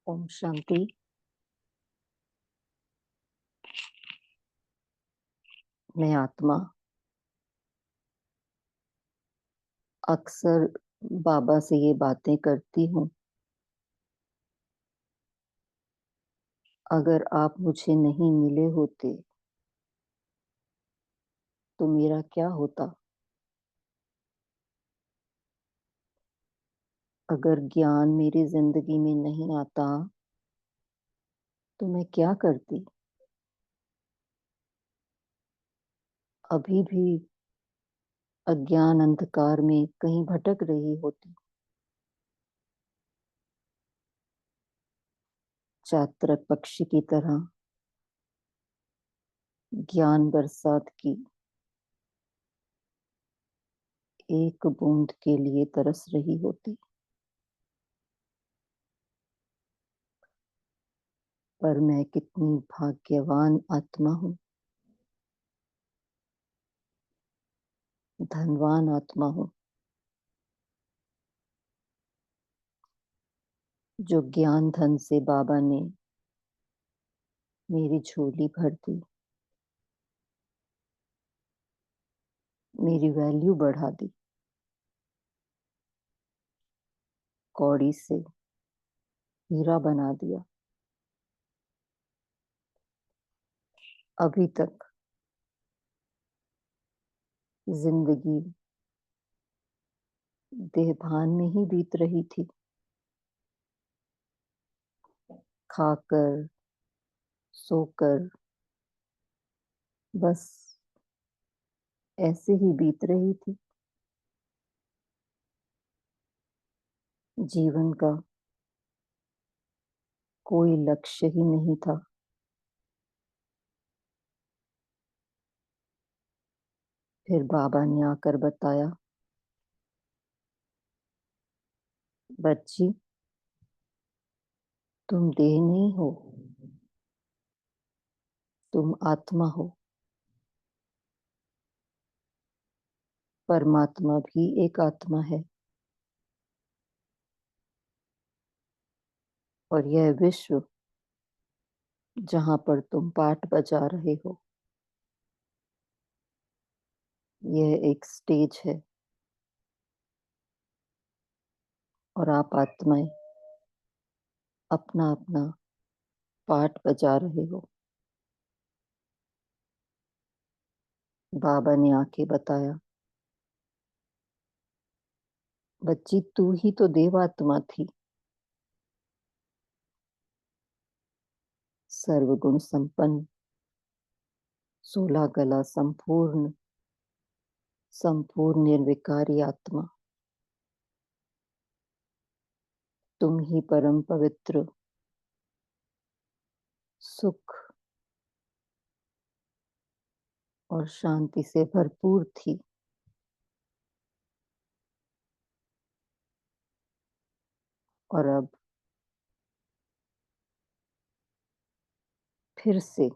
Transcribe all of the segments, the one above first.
ओम शांति। मैं आत्मा अक्सर बाबा से ये बातें करती हूँ। अगर आप मुझे नहीं मिले होते तो मेरा क्या होता? अगर ज्ञान मेरी जिंदगी में नहीं आता तो मैं क्या करती? अभी भी अज्ञान अंधकार में कहीं भटक रही होती। चातक पक्षी की तरह ज्ञान बरसात की एक बूंद के लिए तरस रही होती। पर मैं कितनी भाग्यवान आत्मा हूँ, धनवान आत्मा हूँ, जो ज्ञान धन से बाबा ने मेरी झोली भर दी, मेरी वैल्यू बढ़ा दी, कौड़ी से हीरा बना दिया। अभी तक जिंदगी देहभान में ही बीत रही थी, खाकर सोकर बस ऐसे ही बीत रही थी। जीवन का कोई लक्ष्य ही नहीं था। फिर बाबा ने आकर बताया, बच्ची तुम देह नहीं हो, तुम आत्मा हो। परमात्मा भी एक आत्मा है और यह विश्व जहां पर तुम पाठ बजा रहे हो, यह एक स्टेज है और आप आत्माएं अपना अपना पाठ बजा रहे हो। बाबा ने आके बताया, बच्ची तू ही तो देवात्मा थी, सर्वगुण संपन्न, 16 कला संपूर्ण, संपूर्ण निर्विकारी आत्मा। तुम ही परम पवित्र, सुख और शांति से भरपूर थी। और अब फिर से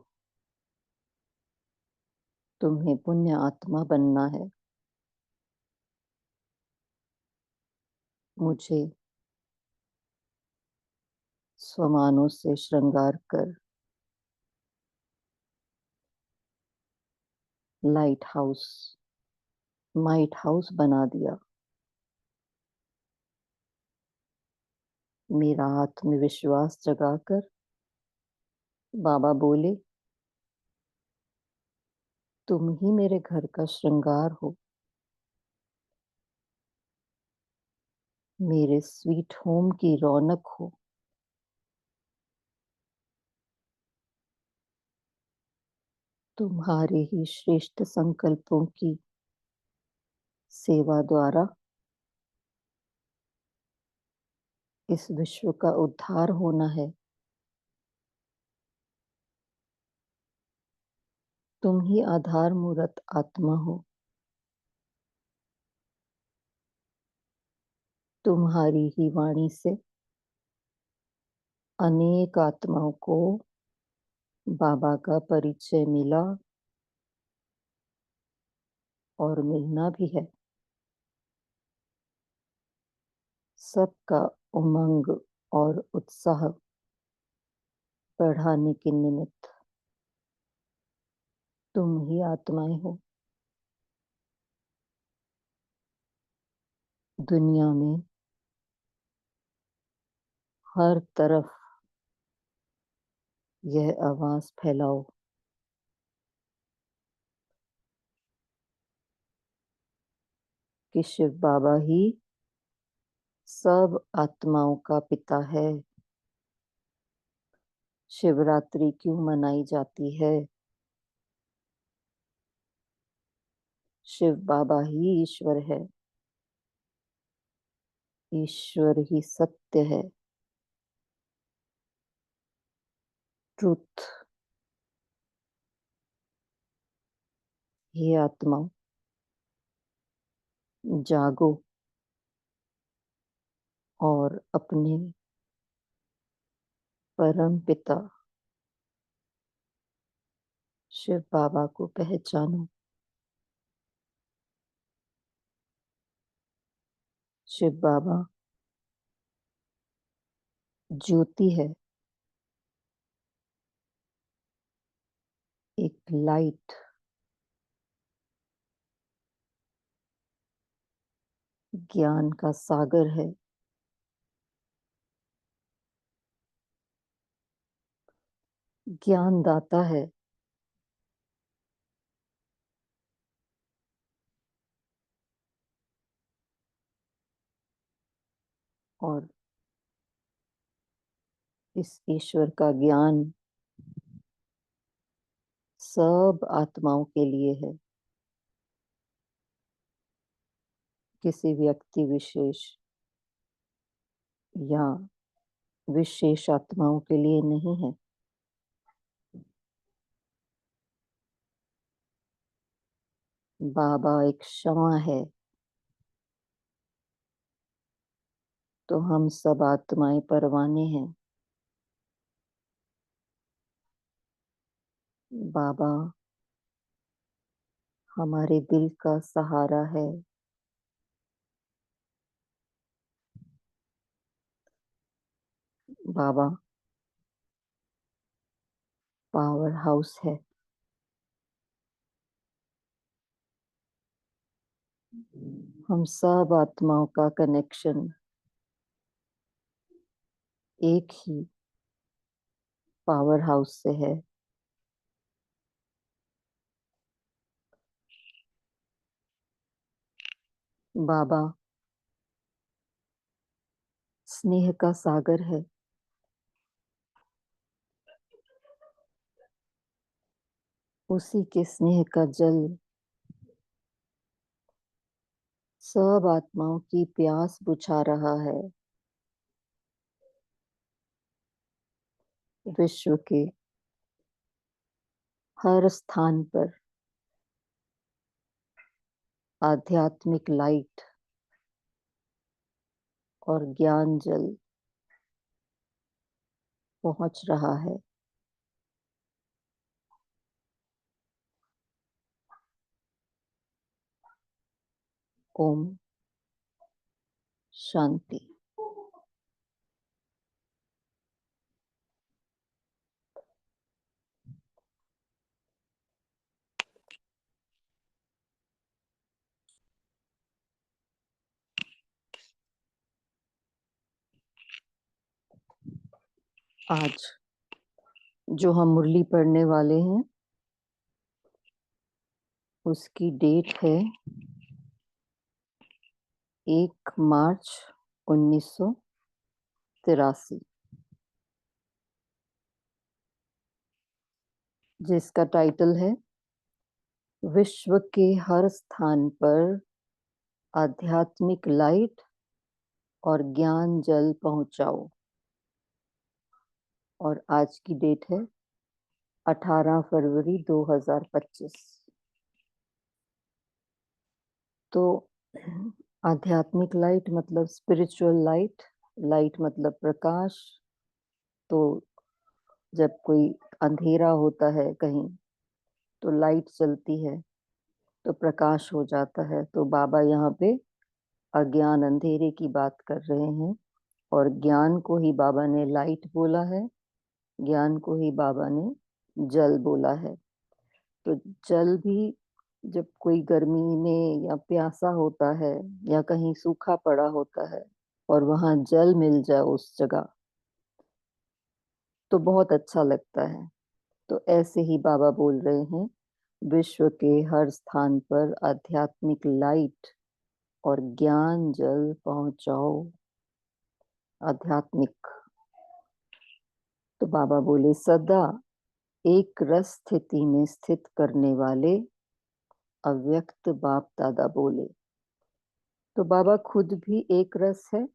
तुम्हें पुण्य आत्मा बनना है। मुझे स्वमानों से श्रृंगार कर लाइट हाउस, माइट हाउस बना दिया। मेरा आत्मविश्वास जगाकर बाबा बोले, तुम ही मेरे घर का श्रृंगार हो, मेरे स्वीट होम की रौनक हो। तुम्हारे ही श्रेष्ठ संकल्पों की सेवा द्वारा इस विश्व का उद्धार होना है। तुम ही आधार मूर्त आत्मा हो। तुम्हारी ही वाणी से अनेक आत्माओं को बाबा का परिचय मिला और मिलना भी है। सबका उमंग और उत्साह पढ़ाने के निमित्त तुम ही आत्माएं हो। दुनिया में हर तरफ यह आवाज फैलाओ कि शिव बाबा ही सब आत्माओं का पिता है। शिवरात्रि क्यों मनाई जाती है? शिव बाबा ही ईश्वर है। ईश्वर ही सत्य है। ट्रुथ। ये आत्मा जागो और अपने परम पिता शिव बाबा को पहचानो। शिव बाबा ज्योति है, एक लाइट, ज्ञान का सागर है। ज्ञान दाता है। और इस ईश्वर का ज्ञान सब आत्माओं के लिए है। किसी व्यक्ति विशेष या विशेष आत्माओं के लिए नहीं है। बाबा एक क्षमा है, तो हम सब आत्माएं परवाने हैं। बाबा हमारे दिल का सहारा है। बाबा पावर हाउस है। हम सब आत्माओं का कनेक्शन एक ही पावर हाउस से है। बाबा स्नेह का सागर है। उसी के स्नेह का जल सब आत्माओं की प्यास बुझा रहा है। विश्व के हर स्थान पर आध्यात्मिक लाइट और ज्ञान जल पहुंच रहा है। ओम शांति। आज जो हम मुरली पढ़ने वाले हैं उसकी डेट है 1 मार्च 1983, जिसका टाइटल है विश्व के हर स्थान पर आध्यात्मिक लाइट और ज्ञान जल पहुंचाओ। और आज की डेट है 18 फरवरी 2025। तो आध्यात्मिक लाइट मतलब स्पिरिचुअल लाइट, लाइट मतलब प्रकाश। तो जब कोई अंधेरा होता है कहीं तो लाइट चलती है तो प्रकाश हो जाता है। तो बाबा यहाँ पे अज्ञान अंधेरे की बात कर रहे हैं और ज्ञान को ही बाबा ने लाइट बोला है। ज्ञान को ही बाबा ने जल बोला है। तो जल भी जब कोई गर्मी में या प्यासा होता है या कहीं सूखा पड़ा होता है और वहां जल मिल जाए उस जगह, तो बहुत अच्छा लगता है। तो ऐसे ही बाबा बोल रहे हैं, विश्व के हर स्थान पर आध्यात्मिक लाइट और ज्ञान जल पहुंचाओ। आध्यात्मिक, तो बाबा बोले सदा एक रस स्थिति में स्थित करने वाले अव्यक्त बाप दादा बोले। तो बाबा खुद भी एक रस है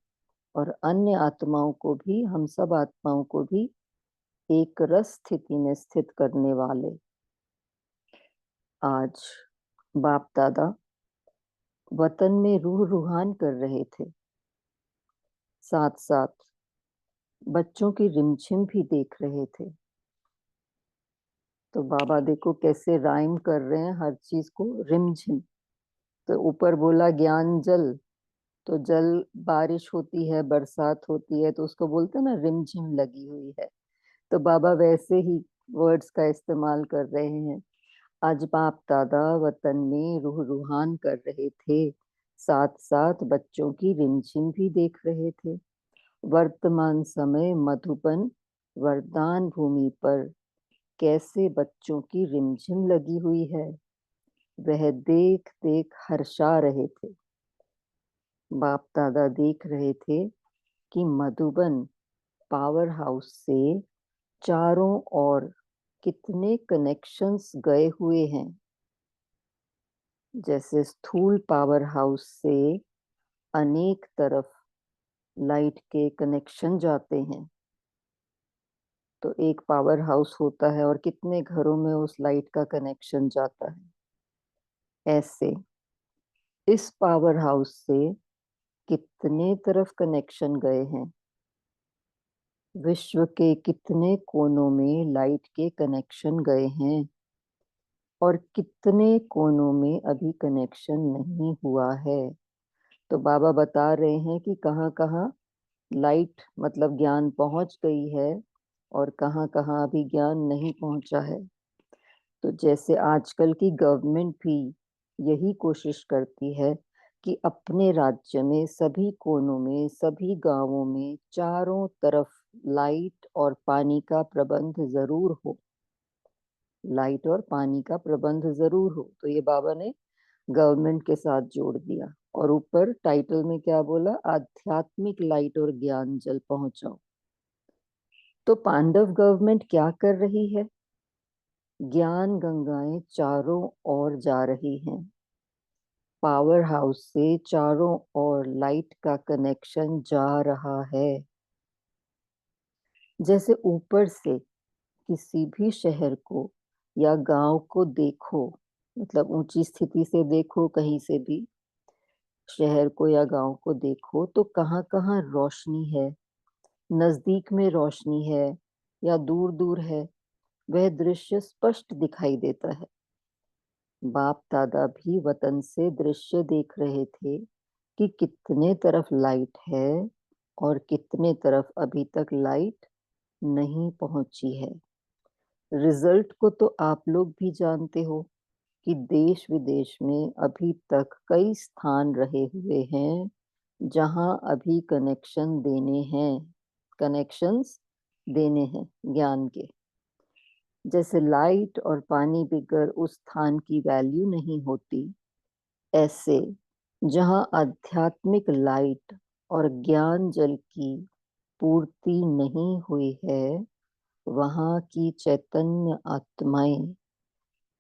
और अन्य आत्माओं को भी, हम सब आत्माओं को भी एक रस स्थिति में स्थित करने वाले। आज बाप दादा वतन में रूह रुहान कर रहे थे, साथ साथ बच्चों की रिमझिम भी देख रहे थे। तो बाबा देखो कैसे राइम कर रहे हैं हर चीज को, रिमझिम। तो ऊपर बोला ज्ञान जल, तो जल बारिश होती है, बरसात होती है, तो उसको बोलते हैं ना रिमझिम लगी हुई है। तो बाबा वैसे ही वर्ड्स का इस्तेमाल कर रहे हैं। आज बाप दादा वतन में रूह रुहान कर रहे थे, साथ साथ बच्चों की रिमझिम भी देख रहे थे। वर्तमान समय मधुबन वरदान भूमि पर कैसे बच्चों की रिमझिम लगी हुई है, वह देख देख हर्षा रहे थे। बाप दादा देख रहे थे कि मधुबन पावर हाउस से चारों ओर कितने कनेक्शंस गए हुए हैं। जैसे स्थूल पावर हाउस से अनेक तरफ लाइट के कनेक्शन जाते हैं, तो एक पावर हाउस होता है और कितने घरों में उस लाइट का कनेक्शन जाता है। ऐसे इस पावर हाउस से कितने तरफ कनेक्शन गए हैं, विश्व के कितने कोनों में लाइट के कनेक्शन गए हैं और कितने कोनों में अभी कनेक्शन नहीं हुआ है। तो बाबा बता रहे हैं कि कहाँ कहाँ लाइट मतलब ज्ञान पहुंच गई है और कहाँ कहाँ अभी ज्ञान नहीं पहुंचा है। तो जैसे आजकल की गवर्नमेंट भी यही कोशिश करती है कि अपने राज्य में सभी कोनों में, सभी गांवों में चारों तरफ लाइट और पानी का प्रबंध जरूर हो, लाइट और पानी का प्रबंध जरूर हो। तो ये बाबा ने गवर्नमेंट के साथ जोड़ दिया और ऊपर टाइटल में क्या बोला, आध्यात्मिक लाइट और ज्ञान जल पहुंचाओ। तो पांडव गवर्नमेंट क्या कर रही है, ज्ञान गंगाएं चारों ओर जा रही हैं, पावर हाउस से चारों ओर लाइट का कनेक्शन जा रहा है। जैसे ऊपर से किसी भी शहर को या गांव को देखो, मतलब ऊंची स्थिति से देखो, कहीं से भी शहर को या गांव को देखो, तो कहाँ कहाँ रोशनी है, नजदीक में रोशनी है या दूर दूर है, वह दृश्य स्पष्ट दिखाई देता है। बाप दादा भी वतन से दृश्य देख रहे थे कि कितने तरफ लाइट है और कितने तरफ अभी तक लाइट नहीं पहुंची है। रिजल्ट को तो आप लोग भी जानते हो कि देश विदेश में अभी तक कई स्थान रहे हुए हैं जहां अभी कनेक्शंस देने हैं ज्ञान के। जैसे लाइट और पानी बिगर उस स्थान की वैल्यू नहीं होती, ऐसे जहां आध्यात्मिक लाइट और ज्ञान जल की पूर्ति नहीं हुई है, वहां की चैतन्य आत्माएं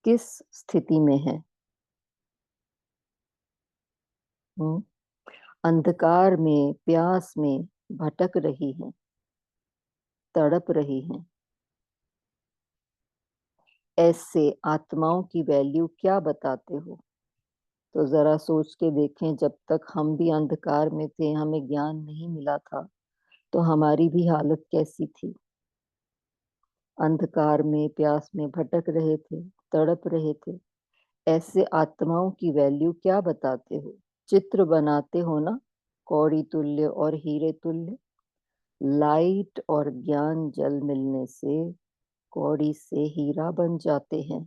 किस स्थिति में है? अंधकार में, प्यास में भटक रही हैं, तड़प रही हैं। ऐसे आत्माओं की वैल्यू क्या बताते हो? तो जरा सोच के देखें, जब तक हम भी अंधकार में थे, हमें ज्ञान नहीं मिला था, तो हमारी भी हालत कैसी थी? अंधकार में, प्यास में भटक रहे थे, तड़प रहे थे। ऐसे आत्माओं की वैल्यू क्या बताते हो? चित्र बनाते हो ना, कौड़ी तुल्य और हीरे तुल्य, लाइट और ज्ञान जल मिलने से कौड़ी से हीरा बन जाते हैं।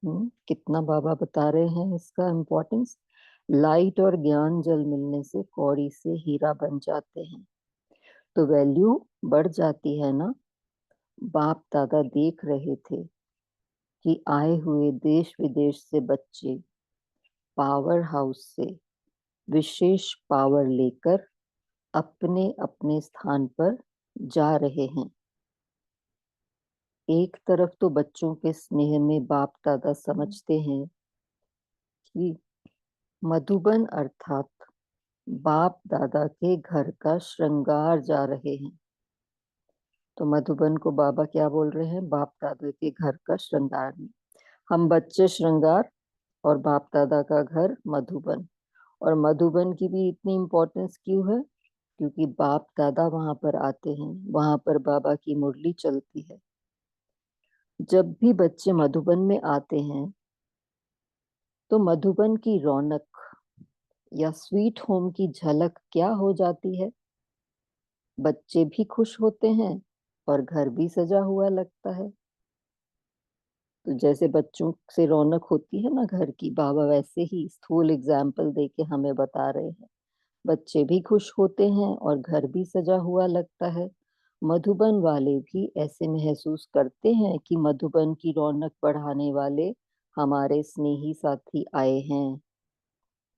कितना बाबा बता रहे हैं इसका इम्पोर्टेंस। लाइट और ज्ञान जल मिलने से कौड़ी से हीरा बन जाते हैं, तो वैल्यू बढ़ जाती है ना। बाप दादा देख रहे थे कि आए हुए देश विदेश से बच्चे पावर हाउस से विशेष पावर लेकर अपने अपने स्थान पर जा रहे हैं। एक तरफ तो बच्चों के स्नेह में बाप दादा समझते हैं कि मधुबन अर्थात बाप दादा के घर का श्रृंगार जा रहे हैं। तो मधुबन को बाबा क्या बोल रहे हैं? बाप दादा के घर का श्रृंगार नहीं। हम बच्चे श्रृंगार और बाप दादा का घर मधुबन। और मधुबन की भी इतनी इम्पोर्टेंस क्यों है? क्योंकि बाप दादा वहां पर आते हैं, वहां पर बाबा की मुरली चलती है। जब भी बच्चे मधुबन में आते हैं तो मधुबन की रौनक या स्वीट होम की झलक क्या हो जाती है? बच्चे भी खुश होते हैं और घर भी सजा हुआ लगता है। तो जैसे बच्चों से रौनक होती है ना घर की, बाबा वैसे ही स्थूल एग्जाम्पल देके हमें बता रहे हैं। बच्चे भी खुश होते हैं और घर भी सजा हुआ लगता है। मधुबन वाले भी ऐसे महसूस करते हैं कि मधुबन की रौनक बढ़ाने वाले हमारे स्नेही साथी आए हैं।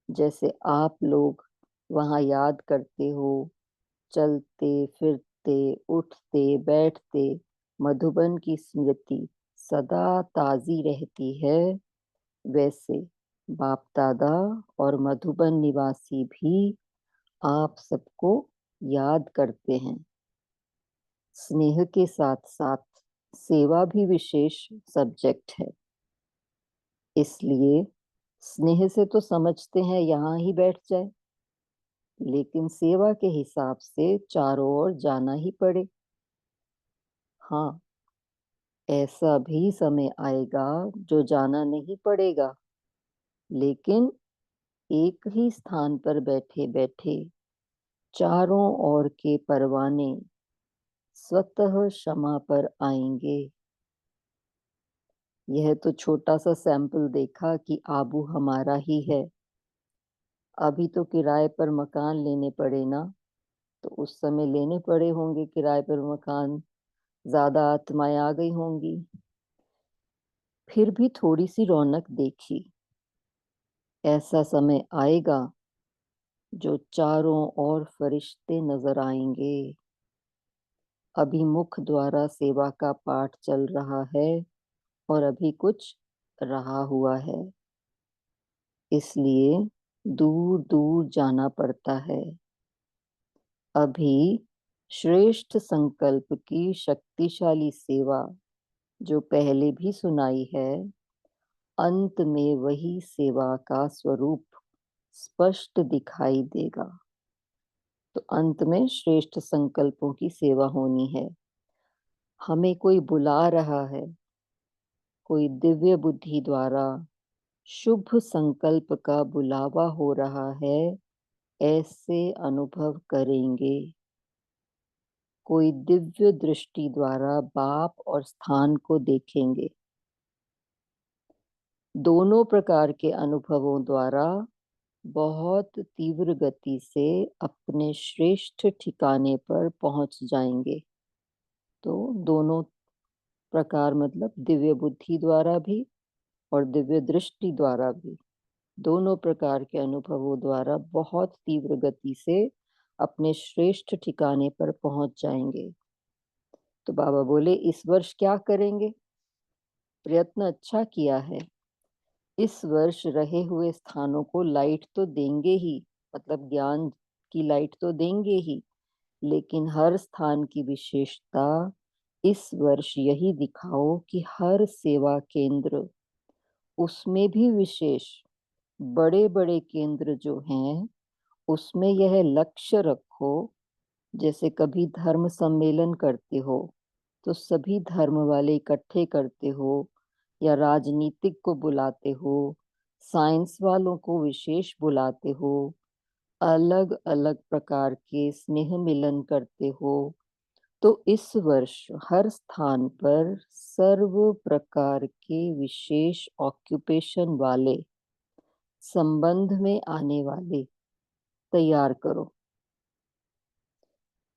जैसे आप लोग वहां याद करते हो, चलते फिरते उठते बैठते मधुबन की स्मृति सदा ताजी रहती है, वैसे बाप दादा और मधुबन निवासी भी आप सबको याद करते हैं। स्नेह के साथ साथ सेवा भी विशेष सब्जेक्ट है। इसलिए स्नेह से तो समझते हैं यहाँ ही बैठ जाए, लेकिन सेवा के हिसाब से चारों ओर जाना ही पड़े। हाँ, ऐसा भी समय आएगा जो जाना नहीं पड़ेगा, लेकिन एक ही स्थान पर बैठे बैठे चारों ओर के परवाने स्वतः क्षमा पर आएंगे। यह तो छोटा सा सैंपल देखा कि आबू हमारा ही है। अभी तो किराए पर मकान लेने पड़े ना, तो उस समय लेने पड़े होंगे किराए पर मकान, ज्यादा आत्माएं आ गई होंगी, फिर भी थोड़ी सी रौनक देखी। ऐसा समय आएगा जो चारों ओर फरिश्ते नजर आएंगे। अभी मुख द्वारा सेवा का पाठ चल रहा है और अभी कुछ रहा हुआ है, इसलिए दूर दूर जाना पड़ता है। अभी श्रेष्ठ संकल्प की शक्तिशाली सेवा जो पहले भी सुनाई है, अंत में वही सेवा का स्वरूप स्पष्ट दिखाई देगा। तो अंत में श्रेष्ठ संकल्पों की सेवा होनी है। हमें कोई बुला रहा है, कोई दिव्य बुद्धि द्वारा शुभ संकल्प का बुलावा हो रहा है, ऐसे अनुभव करेंगे। कोई दिव्य दृष्टि द्वारा बाप और स्थान को देखेंगे। दोनों प्रकार के अनुभवों द्वारा बहुत तीव्र गति से अपने श्रेष्ठ ठिकाने पर पहुंच जाएंगे। तो दोनों प्रकार मतलब दिव्य बुद्धि द्वारा भी और दिव्य दृष्टि द्वारा भी, दोनों प्रकार के अनुभवों द्वारा बहुत तीव्र गति से अपने श्रेष्ठ ठिकाने पर पहुंच जाएंगे। तो बाबा बोले इस वर्ष क्या करेंगे? प्रयत्न अच्छा किया है, इस वर्ष रहे हुए स्थानों को लाइट तो देंगे ही, मतलब ज्ञान की लाइट तो देंगे ही, लेकिन हर स्थान की विशेषता इस वर्ष यही दिखाओ कि हर सेवा केंद्र, उसमें भी विशेष बड़े बड़े केंद्र जो हैं, उसमें यह लक्ष्य रखो। जैसे कभी धर्म सम्मेलन करते हो तो सभी धर्म वाले इकट्ठे करते हो, या राजनीतिक को बुलाते हो, साइंस वालों को विशेष बुलाते हो, अलग अलग प्रकार के स्नेह मिलन करते हो, तो इस वर्ष हर स्थान पर सर्व प्रकार के विशेष ऑक्यूपेशन वाले, संबंध में आने वाले तैयार करो।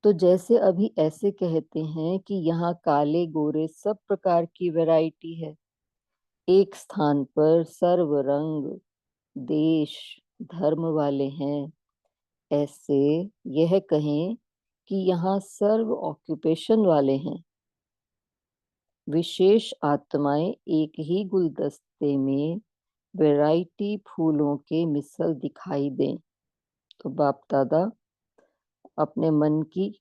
तो जैसे अभी ऐसे कहते हैं कि यहाँ काले गोरे सब प्रकार की वैरायटी है, एक स्थान पर सर्व रंग देश धर्म वाले हैं, ऐसे यह कहें कि यहाँ सर्व ऑक्यूपेशन वाले हैं। विशेष आत्माएं एक ही गुलदस्ते में वैरायटी फूलों के मिसल दिखाई दें। तो बाप दादा अपने मन की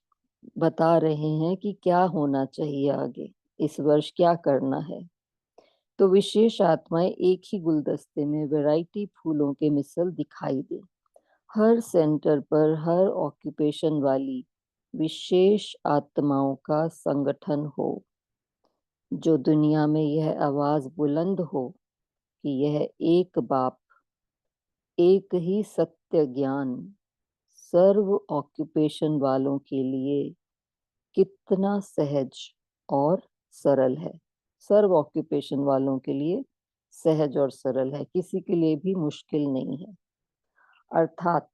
बता रहे हैं कि क्या होना चाहिए आगे, इस वर्ष क्या करना है। तो विशेष आत्माएं एक ही गुलदस्ते में वैरायटी फूलों के मिसल दिखाई दे, हर सेंटर पर हर ऑक्यूपेशन वाली विशेष आत्माओं का संगठन हो, जो दुनिया में यह आवाज बुलंद हो कि यह एक बाप, एक ही सत्य ज्ञान सर्व ऑक्यूपेशन वालों के लिए कितना सहज और सरल है। सर्व ऑक्यूपेशन वालों के लिए सहज और सरल है, किसी के लिए भी मुश्किल नहीं है। अर्थात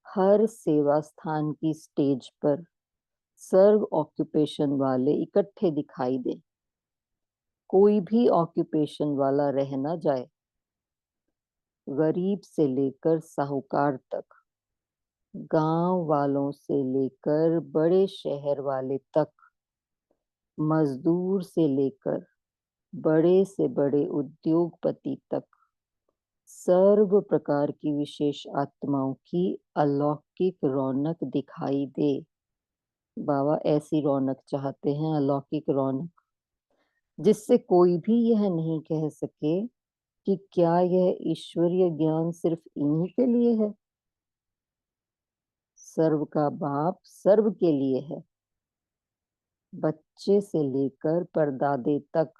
हर सेवा स्थान की स्टेज पर सर्व ऑक्यूपेशन वाले इकट्ठे दिखाई दे, कोई भी ऑक्यूपेशन वाला रह ना जाए। गरीब से लेकर साहूकार तक, गांव वालों से लेकर बड़े शहर वाले तक, मजदूर से लेकर बड़े से बड़े उद्योगपति तक, सर्व प्रकार की विशेष आत्माओं की अलौकिक रौनक दिखाई दे। बाबा ऐसी रौनक चाहते हैं, अलौकिक रौनक, जिससे कोई भी यह नहीं कह सके कि क्या यह ईश्वरीय ज्ञान सिर्फ इन्हीं के लिए है। सर्व का बाप सर्व के लिए है। बच्चे से लेकर परदादे तक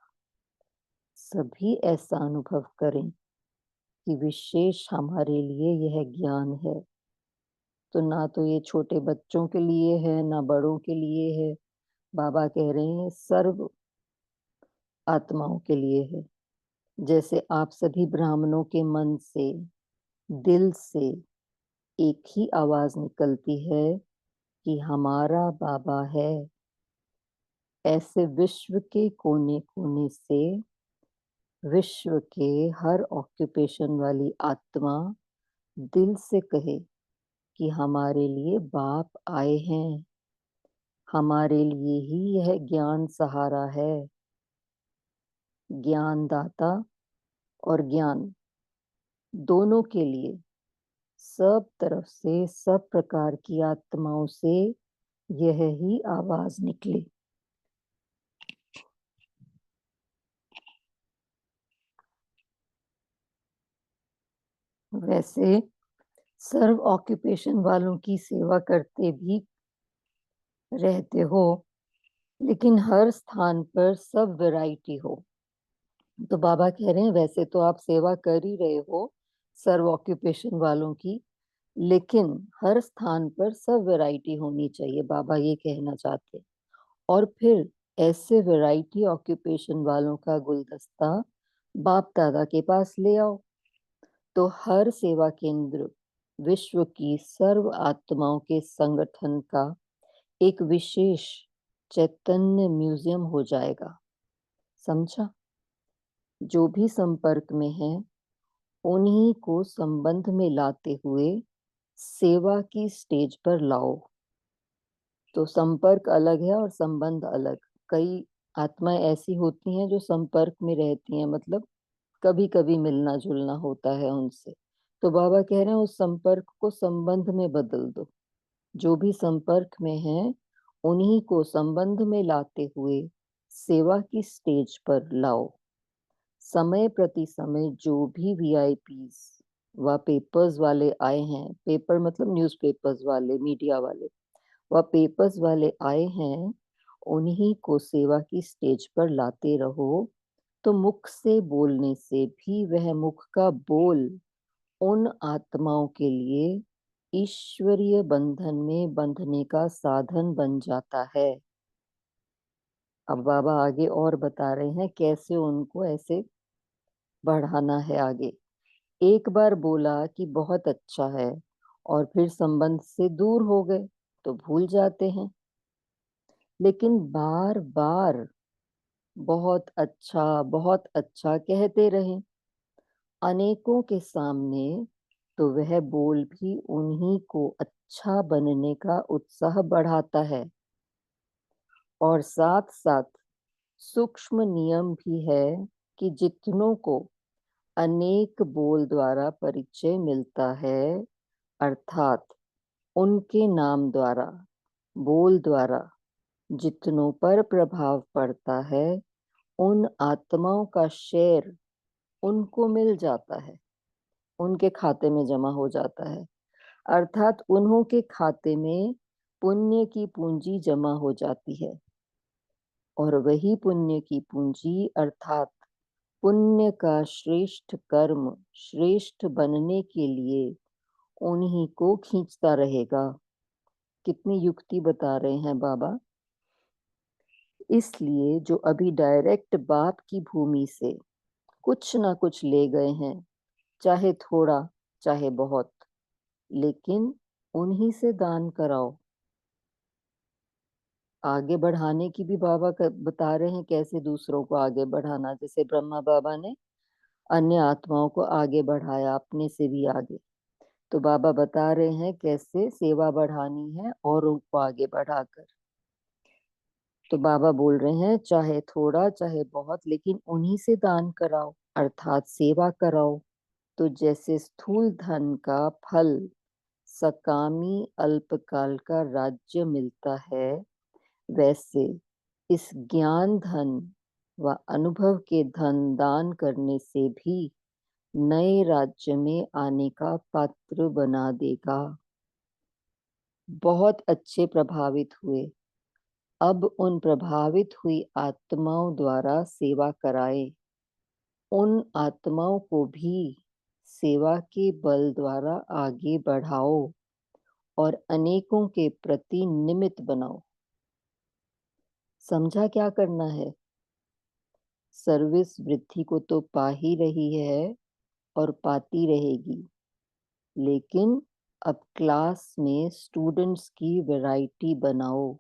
सभी ऐसा अनुभव करें कि विशेष हमारे लिए यह ज्ञान है। तो ना तो ये छोटे बच्चों के लिए है, ना बड़ों के लिए है। बाबा कह रहे हैं सर्व आत्माओं के लिए है। जैसे आप सभी ब्राह्मणों के मन से, दिल से एक ही आवाज निकलती है कि हमारा बाबा है, ऐसे विश्व के कोने कोने से विश्व के हर ऑक्यूपेशन वाली आत्मा दिल से कहे कि हमारे लिए बाप आए हैं, हमारे लिए ही यह ज्ञान सहारा है। ज्ञानदाता और ज्ञान दोनों के लिए सब तरफ से, सब प्रकार की आत्माओं से यह ही आवाज निकले। वैसे सर्व ऑक्यूपेशन वालों की सेवा करते भी रहते हो, लेकिन हर स्थान पर सब वैरायटी हो। तो बाबा कह रहे हैं वैसे तो आप सेवा कर ही रहे हो सर्व ऑक्यूपेशन वालों की, लेकिन हर स्थान पर सब वैरायटी होनी चाहिए, बाबा ये कहना चाहते। और फिर ऐसे वैरायटी ऑक्यूपेशन वालों का गुलदस्ता बाप दादा के पास ले आओ। तो हर सेवा केंद्र विश्व की सर्व आत्माओं के संगठन का एक विशेष चैतन्य म्यूजियम हो जाएगा। समझा? जो भी संपर्क में है उन्हीं को संबंध में लाते हुए सेवा की स्टेज पर लाओ। तो संपर्क अलग है और संबंध अलग। कई आत्माएं ऐसी होती हैं जो संपर्क में रहती हैं, मतलब कभी कभी मिलना जुलना होता है उनसे। तो बाबा कह रहे हैं उस संपर्क को संबंध में बदल दो। जो भी संपर्क में है उन्हीं को संबंध में लाते हुए सेवा की स्टेज पर लाओ। समय प्रति समय जो भी वीआईपीज व पेपर्स वाले आए हैं, पेपर मतलब न्यूज़पेपर्स वाले, मीडिया वाले, व पेपर्स वाले आए हैं, उन्हीं को सेवा की स्टेज पर लाते रहो। तो मुख से बोलने से भी वह मुख का बोल उन आत्माओं के लिए ईश्वरीय बंधन में बंधने का साधन बन जाता है। अब बाबा आगे और बता रहे हैं कैसे उनको ऐसे बढ़ाना है आगे। एक बार बोला कि बहुत अच्छा है और फिर संबंध से दूर हो गए तो भूल जाते हैं, लेकिन बार बार बहुत अच्छा कहते रहें अनेकों के सामने, तो वह बोल भी उन्हीं को अच्छा बनने का उत्साह बढ़ाता है। और साथ साथ सूक्ष्म नियम भी है कि जितनों को अनेक बोल द्वारा परिचय मिलता है, अर्थात उनके नाम द्वारा, बोल द्वारा जितनों पर प्रभाव पड़ता है, उन आत्माओं का शेयर उनको मिल जाता है, उनके खाते में जमा हो जाता है। अर्थात उन्हों के खाते में पुण्य की पूंजी जमा हो जाती है, और वही पुण्य की पूंजी अर्थात पुण्य का श्रेष्ठ कर्म श्रेष्ठ बनने के लिए उन्हीं को खींचता रहेगा। कितनी युक्ति बता रहे हैं बाबा। इसलिए जो अभी डायरेक्ट बाप की भूमि से कुछ ना कुछ ले गए हैं, चाहे थोड़ा चाहे बहुत, लेकिन उन्हीं से दान कराओ। आगे बढ़ाने की भी बाबा बता रहे हैं कैसे दूसरों को आगे बढ़ाना। जैसे ब्रह्मा बाबा ने अन्य आत्माओं को आगे बढ़ाया, अपने से भी आगे, तो बाबा बता रहे हैं कैसे सेवा बढ़ानी है और उनको आगे बढ़ाकर। तो बाबा बोल रहे हैं चाहे थोड़ा चाहे बहुत, लेकिन उन्हीं से दान कराओ अर्थात सेवा कराओ। तो जैसे स्थूल धन का फल सकामी अल्पकाल का राज्य मिलता है, वैसे इस ज्ञान धन व अनुभव के धन दान करने से भी नए राज्य में आने का पात्र बना देगा। बहुत अच्छे प्रभावित हुए, अब उन प्रभावित हुई आत्माओं द्वारा सेवा कराए। उन आत्माओं को भी सेवा के बल द्वारा आगे बढ़ाओ और अनेकों के प्रति निमित्त बनाओ। समझा क्या करना है? सर्विस वृद्धि को तो पा ही रही है और पाती रहेगी, लेकिन अब क्लास में स्टूडेंट्स की वैरायटी बनाओ।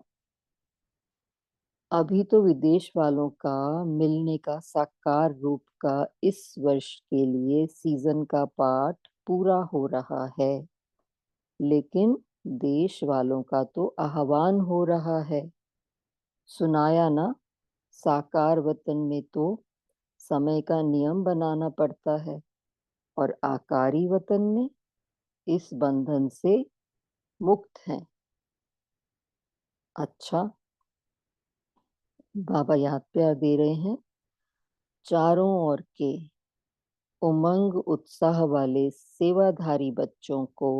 अभी तो विदेश वालों का मिलने का साकार रूप का इस वर्ष के लिए सीजन का पाठ पूरा हो रहा है, लेकिन देश वालों का तो आह्वान हो रहा है। सुनाया ना, साकार वतन में तो समय का नियम बनाना पड़ता है और आकारी वतन में इस बंधन से मुक्त हैं। अच्छा, बाबा याद प्यार दे रहे हैं चारों ओर के उमंग उत्साह वाले सेवाधारी बच्चों को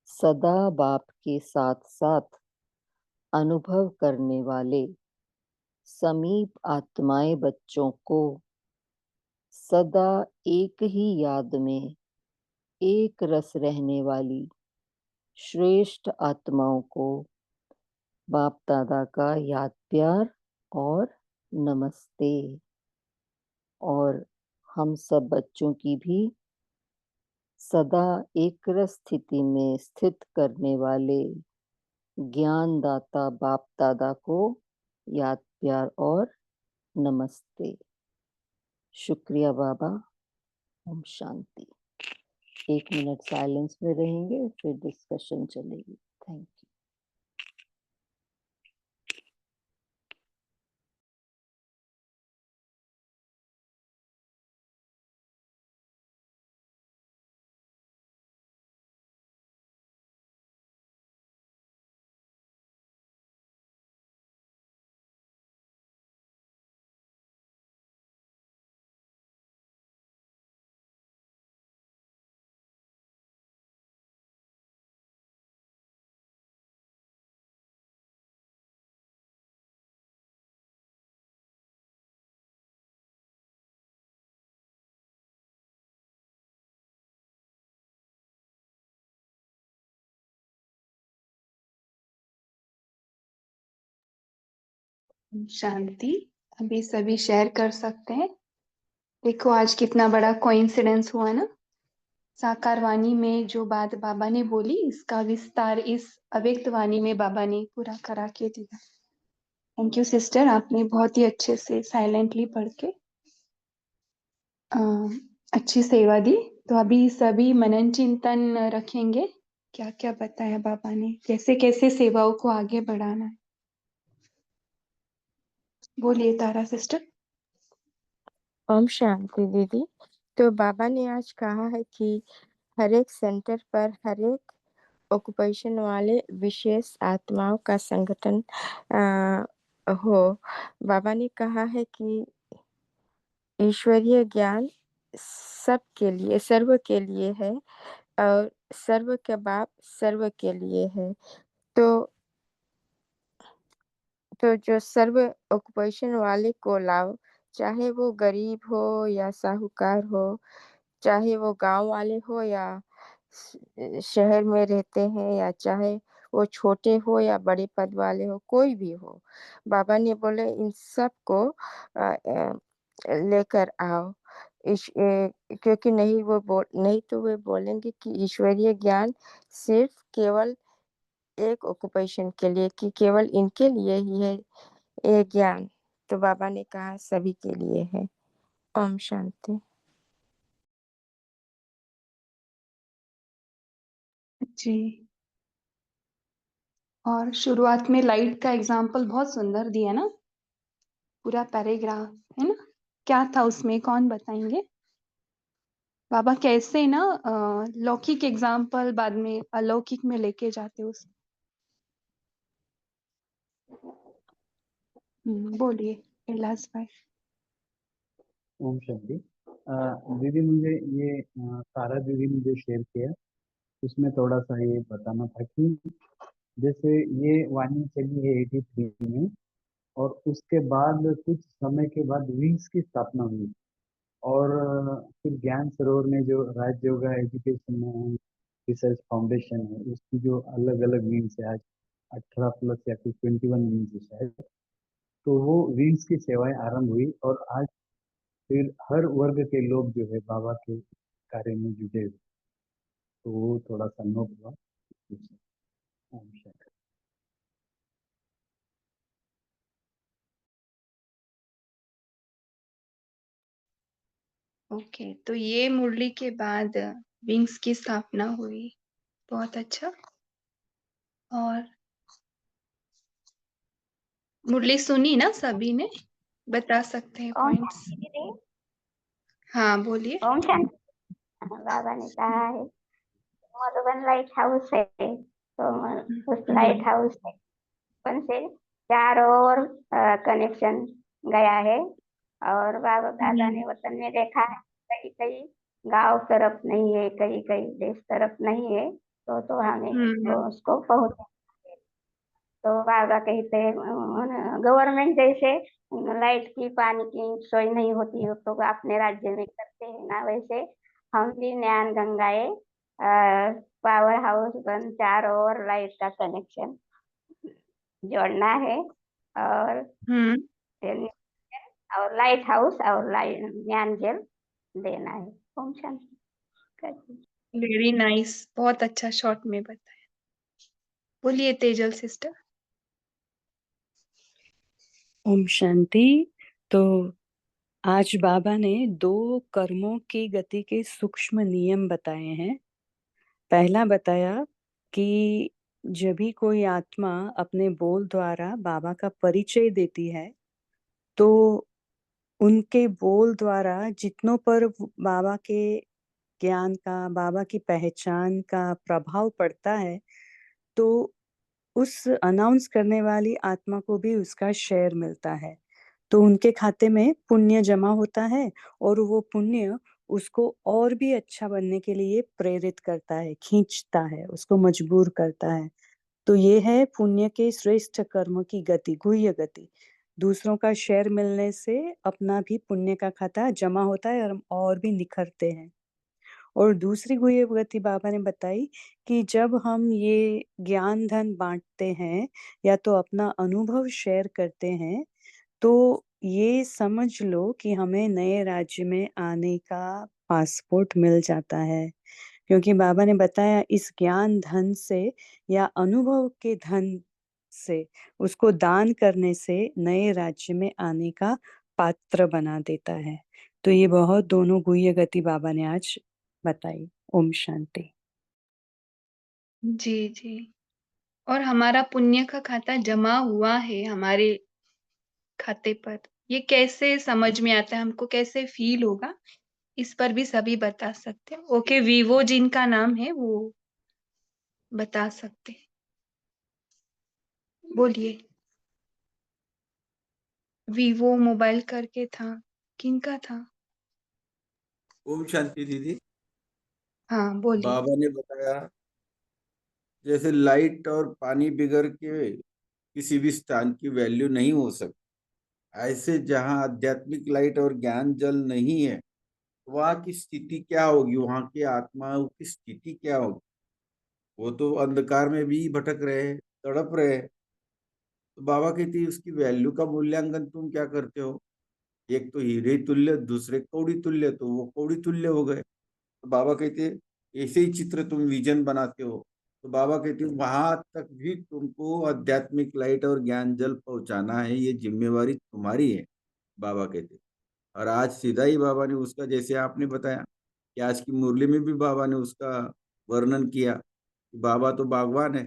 सदा बाप के साथ साथ अनुभव करने वाले समीप आत्माएं बच्चों को सदा एक ही याद में एक रस रहने वाली श्रेष्ठ आत्माओं को बाप दादा का याद प्यार और नमस्ते। और हम सब बच्चों की भी सदा एक रस स्थिति में स्थित करने वाले ज्ञानदाता बाप दादा को याद प्यार और नमस्ते। शुक्रिया बाबा। ओम शांति। 1 मिनट साइलेंस में रहेंगे, फिर डिस्कशन चलेगी। Thank you. शांति। अभी सभी शेयर कर सकते हैं। देखो आज कितना बड़ा कोइंसिडेंस हुआ ना। साकार वाणी में जो बात बाबा ने बोली, इसका विस्तार इस अव्यक्त वाणी में बाबा ने पूरा करा के दिया। थैंक यू सिस्टर, आपने बहुत ही अच्छे से साइलेंटली पढ़ के अच्छी सेवा दी। तो अभी सभी मनन चिंतन रखेंगे, क्या क्या बताया बाबा ने, कैसे कैसे सेवाओं को आगे बढ़ाना है। बोलिए तारा सिस्टर। ओम शांति दीदी। तो बाबा ने आज कहा है कि हर एक सेंटर पर हर एक ऑक्यूपेशन वाले विशेष आत्माओं का संगठन हो। बाबा ने कहा है कि ईश्वरीय ज्ञान सबके लिए, सर्व के लिए है और सर्व के बाप सर्व के लिए है। तो जो सर्व ऑक्यूपेशन वाले को लाओ, चाहे वो गरीब हो या साहूकार हो, चाहे वो गांव वाले हो या शहर में रहते हैं, या चाहे वो छोटे हो या बड़े पद वाले हो, कोई भी हो। बाबा ने बोले इन सब को लेकर आओ। क्योंकि नहीं तो वे बोलेंगे कि ईश्वरीय ज्ञान सिर्फ केवल एक ऑक्यूपेशन के लिए, कि केवल इनके लिए ही है ये ज्ञान। तो बाबा ने कहा सभी के लिए है। ओम शांति। जी। और शुरुआत में लाइट का एग्जाम्पल बहुत सुंदर दिया ना, पूरा पैराग्राफ है ना। क्या था उसमें, कौन बताएंगे? बाबा कैसे ना लौकिक एग्जाम्पल बाद में अलौकिक में लेके जाते उस। बोलिए कैलाश भाई। ओम शांति। दीदी मुझे ये सारा दीदी ने जो शेयर किया उसमें थोड़ा सा ये बताना था कि जैसे ये वाणी चली है 83 में, और उसके बाद कुछ समय के बाद विंग्स की स्थापना हुई। और फिर ज्ञान सरोवर में जो Raj yoga education and research foundation है, उसकी जो अलग अलग विंग्स है, आज 18 प्लस या फिर 21 विंग्स है शायद। तो वो विंग्स की सेवाएं आरंभ हुई और आज फिर हर वर्ग के लोग जो है बाबा के कार्य में जुटे हुए। तो वो थोड़ा सा नोट हुआ। ओम शांति। ओके, तो ये मुरली के बाद विंग्स की स्थापना हुई। बहुत अच्छा। और मुरली सुनी ना सभी ने, बता सकते हैं ओम पॉइंट्स। शांति दीदी। हाँ बोलिए। ओम शांति। बाबा ने कहा है मधुबन लाइट हाउस है, तो उस लाइट हाउस से चारों ओर कनेक्शन गया है। और बाबा दादा ने वतन में देखा है कहीं कहीं गांव तरफ नहीं है, कहीं कहीं देश तरफ नहीं है, तो हमें उसको पहुंचा। तो बाबा कहते हैं गवर्नमेंट जैसे लाइट की पानी की सोई नहीं होती हो तो अपने राज्य में करते हैं ना, वैसे हम भी ज्ञान गंगाए पावर हाउस बन चारों ओर लाइट का कनेक्शन जोड़ना है। और और लाइट हाउस और लाइट ज्ञान जल देना है। ओम शांति। वेरी नाइस, बहुत अच्छा शॉर्ट में बताया। बोलिए तेजल सिस्टर। ओम शांति। तो आज बाबा ने 2 कर्मों की गति के सूक्ष्म नियम बताए हैं। पहला बताया कि जब भी कोई आत्मा अपने बोल द्वारा बाबा का परिचय देती है, तो उनके बोल द्वारा जितनों पर बाबा के ज्ञान का, बाबा की पहचान का प्रभाव पड़ता है, तो उस अनाउंस करने वाली आत्मा को भी उसका शेयर मिलता है। तो उनके खाते में पुण्य जमा होता है और वो पुण्य उसको और भी अच्छा बनने के लिए प्रेरित करता है, खींचता है, उसको मजबूर करता है। तो ये है पुण्य के श्रेष्ठ कर्म की गति, गुह्य गति। दूसरों का शेयर मिलने से अपना भी पुण्य का खाता जमा होता है और हम और भी निखरते हैं। और दूसरी गुह्य गति बाबा ने बताई कि जब हम ये ज्ञान धन बांटते हैं या तो अपना अनुभव शेयर करते हैं, तो ये समझ लो कि हमें नए राज्य में आने का पासपोर्ट मिल जाता है, क्योंकि बाबा ने बताया इस ज्ञान धन से या अनुभव के धन से उसको दान करने से नए राज्य में आने का पात्र बना देता है। तो ये बहुत दोनों गुह्य गति बाबा ने आज बताई। ओम शांति। जी जी। और हमारा पुण्य का खाता जमा हुआ है हमारे खाते पर, ये कैसे समझ में आता है, हमको कैसे फील होगा, इस पर भी सभी बता सकते हैं। ओके, वीवो जिनका नाम है वो बता सकते हैं, बोलिए। वीवो मोबाइल करके था, किनका था? ओम शांति दीदी। हाँ बोलिए। बाबा ने बताया जैसे लाइट और पानी बिगर के किसी भी स्थान की वैल्यू नहीं हो सकती, ऐसे जहाँ आध्यात्मिक लाइट और ज्ञान जल नहीं है, वहाँ की स्थिति क्या होगी, वहाँ की आत्माओं की स्थिति क्या होगी। वो तो अंधकार में भी भटक रहे हैं, तड़प रहे हैं। तो बाबा कहती है उसकी वैल्यू का मूल्यांकन तुम क्या करते हो? एक तो हीरे तुल्य, दूसरे कौड़ी तुल्य, तो वो कौड़ी तुल्य हो गए। तो बाबा कहते हैं ऐसे ही चित्र तुम विजन बनाते हो। तो बाबा कहते हैं वहां तक भी तुमको आध्यात्मिक लाइट और ज्ञान जल पहुंचाना है, ये जिम्मेवारी तुम्हारी है, बाबा कहते हैं। और आज सीधा ही बाबा ने उसका, जैसे आपने बताया कि आज की मुरली में भी बाबा ने उसका वर्णन किया कि बाबा तो बागवान है,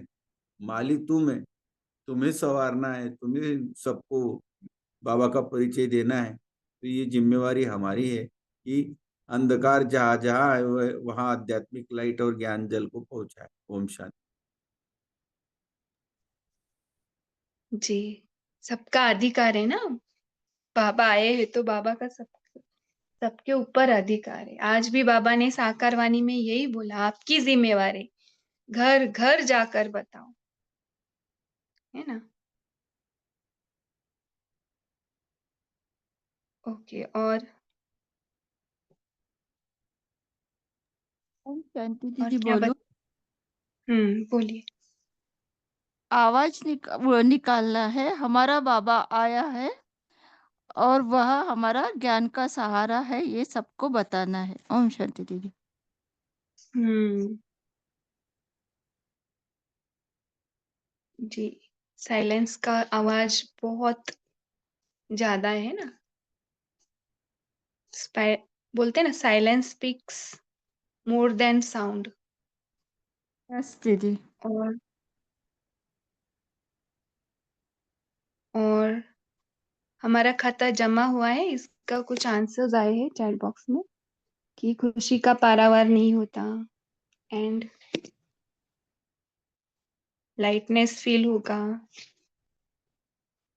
माली तुम है, तुम्हें संवारना है, तुम्हें सबको बाबा का परिचय देना है। तो ये जिम्मेवारी हमारी है कि अंधकार जहाँ जहाँ है वहाँ आध्यात्मिक लाइट और ज्ञान जल को पहुंचाए। ओम शांति। जी, सबका अधिकार है ना, बाबा आए हैं तो बाबा का सबके ऊपर अधिकार है। आज भी बाबा ने साकार वाणी में यही बोला, आपकी जिम्मेवारी, घर घर जाकर बताओ, है ना। ओके, और ओम शांति और दीदी क्या बोलो। बोलिए। आवाज वो निकालना है, हमारा बाबा आया है और वह हमारा ज्ञान का सहारा है, ये सबको बताना है। ओम शांति दीदी। हम्म जी, साइलेंस का आवाज बहुत ज्यादा है ना, बोलते हैं ना, silence speaks more than sound. Yes दीदी। और और हमारा खाता जमा हुआ है, इसका कुछ आंसर्स आए हैं चैट बॉक्स में कि खुशी का पारावार नहीं होता, एंड लाइटनेस फील होगा,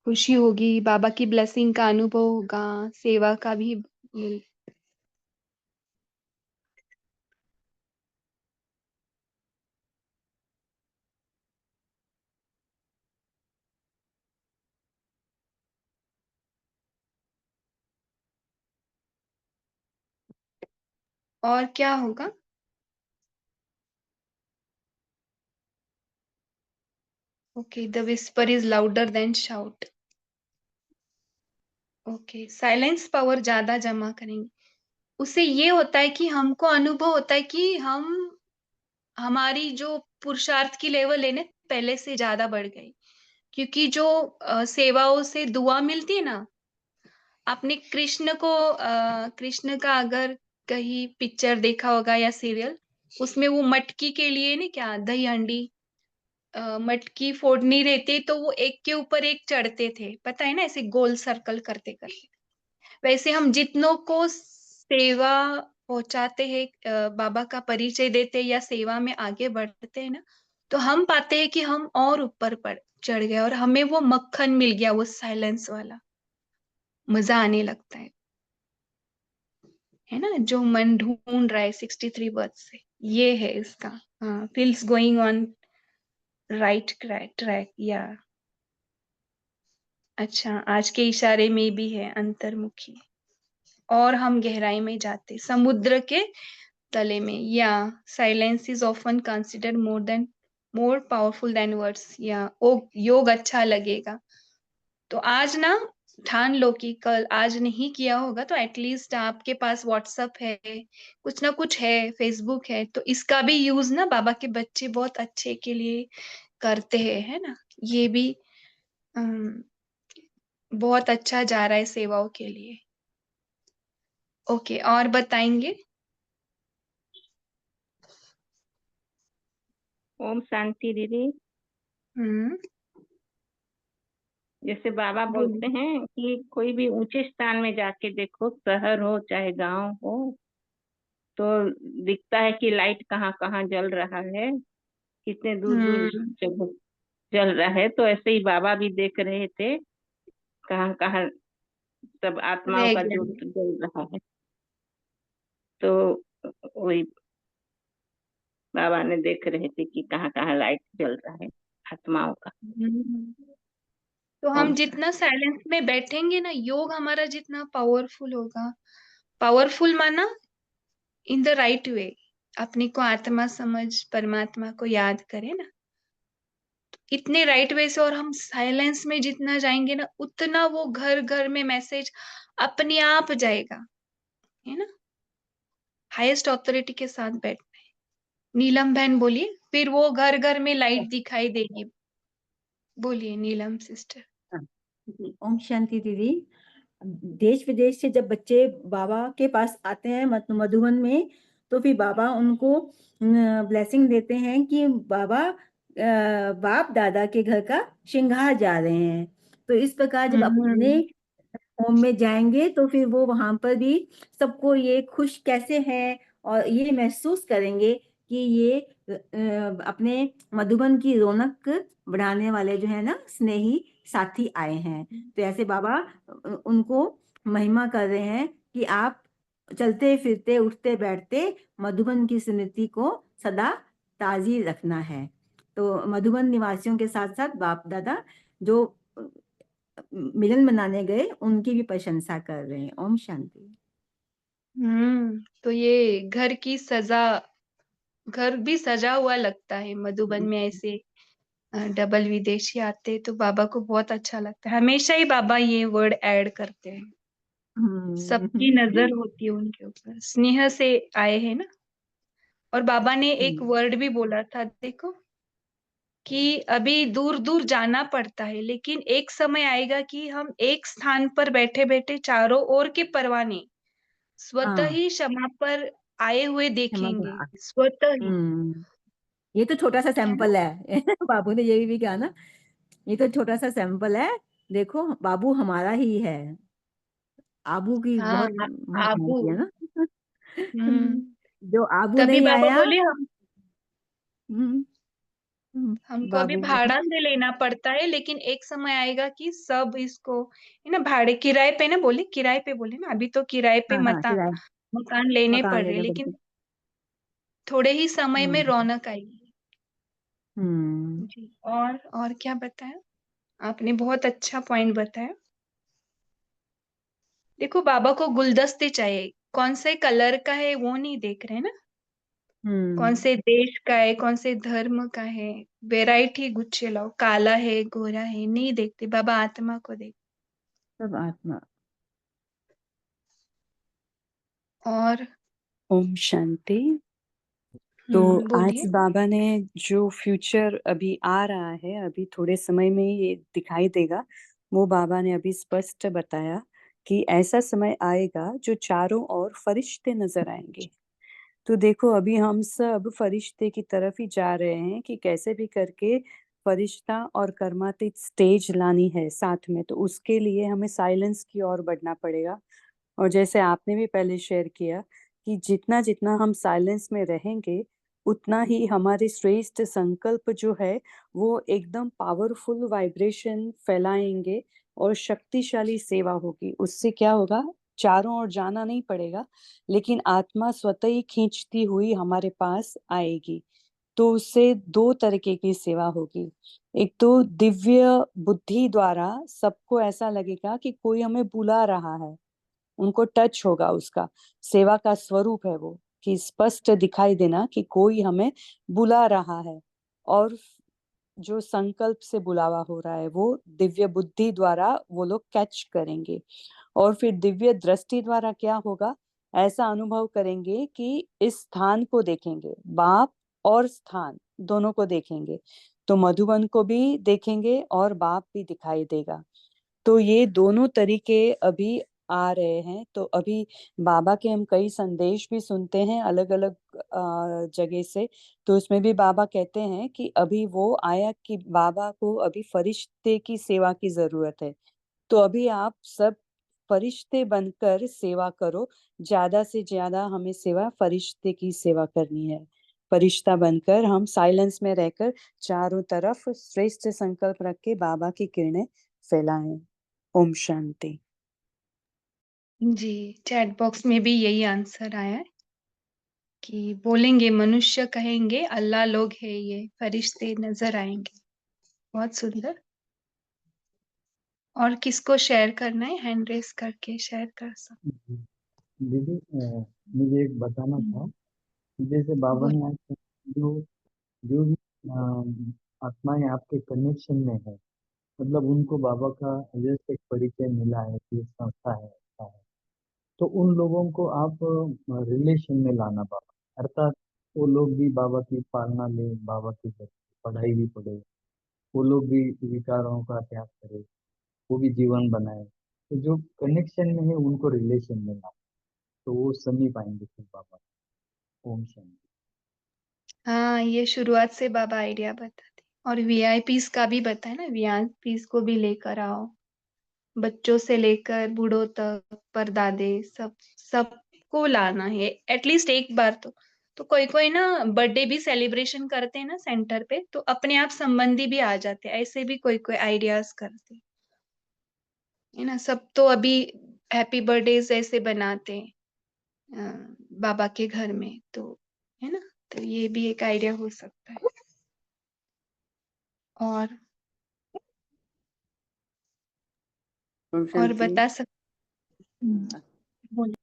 खुशी होगी, बाबा की ब्लेसिंग का अनुभव होगा, सेवा का भी और क्या होगा? Okay, the whisper is louder than shout. Okay, silence power ज्यादा जमा करेंगे, उससे ये होता है कि हमको अनुभव होता है कि हमारी जो पुरुषार्थ की लेवल है ना, पहले से ज्यादा बढ़ गई, क्योंकि जो सेवाओं से दुआ मिलती है ना। आपने कृष्ण का अगर कहीं पिक्चर देखा होगा या सीरियल, उसमें वो मटकी के लिए ना, क्या दही हंडी, मटकी फोड़नी रहती तो वो एक के ऊपर एक चढ़ते थे, पता है ना, ऐसे गोल सर्कल करते करते। वैसे हम जितनों को सेवा पहुंचाते हैं, बाबा का परिचय देते हैं या सेवा में आगे बढ़ते हैं ना, तो हम पाते हैं कि हम और ऊपर पर चढ़ गए और हमें वो मक्खन मिल गया, वो साइलेंस वाला मजा आने लगता है ना, जो मन ढूंढ रहा है 63 वर्ड से, ये है इसका। हाँ, feels going on right track या अच्छा, आज के इशारे में भी है अंतर्मुखी, और हम गहराई में जाते समुद्र के तले में, या silence is often considered more powerful than words, या ओ योग अच्छा लगेगा। तो आज ना ठान लो कि कल आज नहीं किया होगा तो एटलीस्ट आपके पास व्हाट्सएप है, कुछ ना कुछ है, फेसबुक है, तो इसका भी यूज ना बाबा के बच्चे बहुत अच्छे के लिए करते हैं, है ना। ये भी अम, बहुत अच्छा जा रहा है सेवाओं के लिए। ओके, और बताएंगे। ओम शांति दीदी। हम्म। जैसे बाबा बोलिए। बोलते हैं कि कोई भी ऊंचे स्थान में जाके देखो, शहर हो चाहे गांव हो, तो दिखता है कि लाइट कहाँ कहाँ जल रहा है, कितने दूर दूर हम्म। जगह जल रहा है। तो ऐसे ही बाबा भी देख रहे थे कहाँ कहाँ सब आत्माओं रह का गया। ज्योत जल रहा है। तो वही बाबा ने देख रहे थे कि कहाँ कहाँ लाइट जल रहा है आत्माओं का। हम्म। तो ओम हम जितना साइलेंस में बैठेंगे ना, योग हमारा जितना पावरफुल होगा। पावरफुल माना इन द राइट वे, अपने को आत्मा समझ परमात्मा को याद करें ना, इतने राइट वे से। और हम साइलेंस में जितना जाएंगे ना, उतना वो घर घर में मैसेज अपने आप जाएगा, है ना। हाईएस्ट अथॉरिटी के साथ बैठना है। नीलम बहन बोलिए, फिर वो घर घर में लाइट दिखाई देगी। बोलिए नीलम सिस्टर। हाँ, जी, ओम शांति दीदी। देश विदेश से जब बच्चे बाबा के पास आते हैं मधुबन में, तो फिर बाबा उनको ब्लेसिंग देते हैं कि बाबा बाप दादा के घर का श्रृंगार जा रहे हैं। तो इस प्रकार जब अपने हम्म। होम में जाएंगे तो फिर वो वहां पर भी सबको ये खुश कैसे हैं और ये महसूस करेंगे कि ये अपने मधुबन की रौनक बढ़ाने वाले जो है ना स्नेही साथी आए हैं। तो ऐसे बाबा उनको महिमा कर रहे हैं कि आप चलते फिरते उठते बैठते मधुबन की स्मृति को सदा ताजी रखना है। तो मधुबन निवासियों के साथ साथ बाप दादा जो मिलन मनाने गए उनकी भी प्रशंसा कर रहे हैं। ओम शांति। तो ये घर की सजा, घर भी सजा हुआ लगता है मधुबन में। ऐसे डबल विदेशी आते तो बाबा को बहुत अच्छा लगता है। हमेशा ही बाबा ये वर्ड ऐड करते हैं। सबकी नजर होती है उनके ऊपर, स्नेह से आए हैं ना। और बाबा ने एक वर्ड भी बोला था, देखो, कि अभी दूर दूर जाना पड़ता है, लेकिन एक समय आएगा कि हम एक स्थान पर बैठे बैठे चारों ओर के परवाने स्वतः हाँ, ही क्षमा पर आए हुए क्षमा देखेंगे, करो। स्वतः ही, ये तो छोटा सा है ना। सैंपल है बाबू ने ये भी कहा ना, ये तो छोटा सा सैंपल है। देखो बाबू हमारा ही है। आबू की हाँ, बहुत महिमा आबू। होती है ना हम्म। जो आबू तभी नहीं बाबा आया। बोले हम हम्म, हमको अभी बाबू भाड़ा से लेना पड़ता है, लेकिन एक समय आएगा कि सब इसको, है ना, भाड़े किराए पे ना, बोले किराए पे, बोले ना, अभी तो किराए पे हाँ हाँ किराए मकान लेने मकान पड़ रहे, लेने लेकिन पड़ते। थोड़े ही समय में हम्म रौनक आएगी। हम्म जी। और क्या बताया आपने, बहुत अच्छा पॉइंट बताया। देखो, बाबा को गुलदस्ते चाहिए, कौन से कलर का है वो नहीं देख रहे ना, कौन हम्म से देश का है, कौन से धर्म का है, वैरायटी गुच्छे लाओ, काला है गोरा है नहीं देखते, बाबा आत्मा को देख। सब आत्मा। और ओम शांति। तो आज बोलिए। बाबा ने जो फ्यूचर अभी आ रहा है, अभी थोड़े समय में ये दिखाई देगा, वो बाबा ने अभी स्पष्ट बताया कि ऐसा समय आएगा जो चारों ओर फरिश्ते नजर आएंगे। तो देखो अभी हम सब फरिश्ते की तरफ ही जा रहे हैं कि कैसे भी करके फरिश्ता और कर्मातीत स्टेज लानी है साथ में। तो उसके लिए हमें साइलेंस की ओर बढ़ना पड़ेगा। और जैसे आपने भी पहले शेयर किया कि जितना जितना हम साइलेंस में रहेंगे, उतना ही हमारे श्रेष्ठ संकल्प जो है वो एकदम पावरफुल वाइब्रेशन फैलाएंगे और शक्तिशाली सेवा होगी। उससे क्या होगा, चारों ओर जाना नहीं पड़ेगा, लेकिन आत्मा स्वतः ही खींचती हुई हमारे पास आएगी। तो उससे दो तरीके की सेवा होगी। एक तो दिव्य बुद्धि द्वारा सबको ऐसा लगेगा कि कोई हमें बुला रहा है, उनको टच होगा, उसका सेवा का स्वरूप है वो, कि स्पष्ट दिखाई देना कि कोई हमें बुला रहा है। और जो संकल्प से बुलावा हो रहा है वो दिव्य बुद्धि द्वारा वो लोग कैच करेंगे, और फिर दिव्य दृष्टि द्वारा क्या होगा, ऐसा अनुभव करेंगे कि इस स्थान को देखेंगे, बाप और स्थान दोनों को देखेंगे, तो मधुबन को भी देखेंगे और बाप भी दिखाई देगा। तो ये दोनों तरीके अभी आ रहे हैं। तो अभी बाबा के हम कई संदेश भी सुनते हैं अलग अलग जगह से, तो उसमें भी बाबा कहते हैं कि अभी वो आया कि बाबा को अभी फरिश्ते की सेवा की जरूरत है। तो अभी आप सब फरिश्ते बनकर सेवा करो, ज्यादा से ज्यादा हमें सेवा फरिश्ते की सेवा करनी है। फरिश्ता बनकर हम साइलेंस में रहकर चारों तरफ श्रेष्ठ संकल्प रख के बाबा की किरणें फैलाएं। ओम शांति। जी, चैट बॉक्स में भी यही आंसर आया है कि बोलेंगे, मनुष्य कहेंगे अल्लाह लोग है ये, फरिश्ते नजर आएंगे। बहुत सुंदर। और किसको शेयर करना है, हैंड रेस करके शेयर कर सकते। दीदी मुझे एक बताना था कि जैसे बाबा बोल ने आज जो जो भी आत्माएं आपके कनेक्शन में है, मतलब उनको बाबा का जैसे एक परिचय मिला है कि ये संस्था है, ऐसा है, तो उन लोगों को आप रिलेशन में लाना बाबा, अर्थात वो लोग भी बाबा की पालना ले, बाबा की पढ़ाई भी पढ़े, वो लोग भी विकारों का त्याग करे, वो भी जीवन बनाए, तो जो कनेक्शन में है उनको रिलेशन में लाना, तो वो समझ पाएंगे फिर बाबा। ओम शांति। हाँ, ये शुरुआत से बाबा आइडिया बताते और वीआईपीस का भी बताए ना, वीआईपीस को भी लेकर आओ, बच्चों से लेकर बूढ़ों तक, परदादे, सबको लाना है एटलीस्ट एक बार तो कोई कोई ना बर्थडे भी सेलिब्रेशन करते हैं ना सेंटर पे, तो अपने आप संबंधी भी आ जाते हैं, ऐसे भी कोई कोई आइडियाज करते हैं, है ना। सब तो अभी हैप्पी बर्थडे ऐसे बनाते हैं बाबा के घर में, तो है ना, तो ये भी एक आइडिया हो सकता है। और ओम और शांति। बता सकते बोलिए।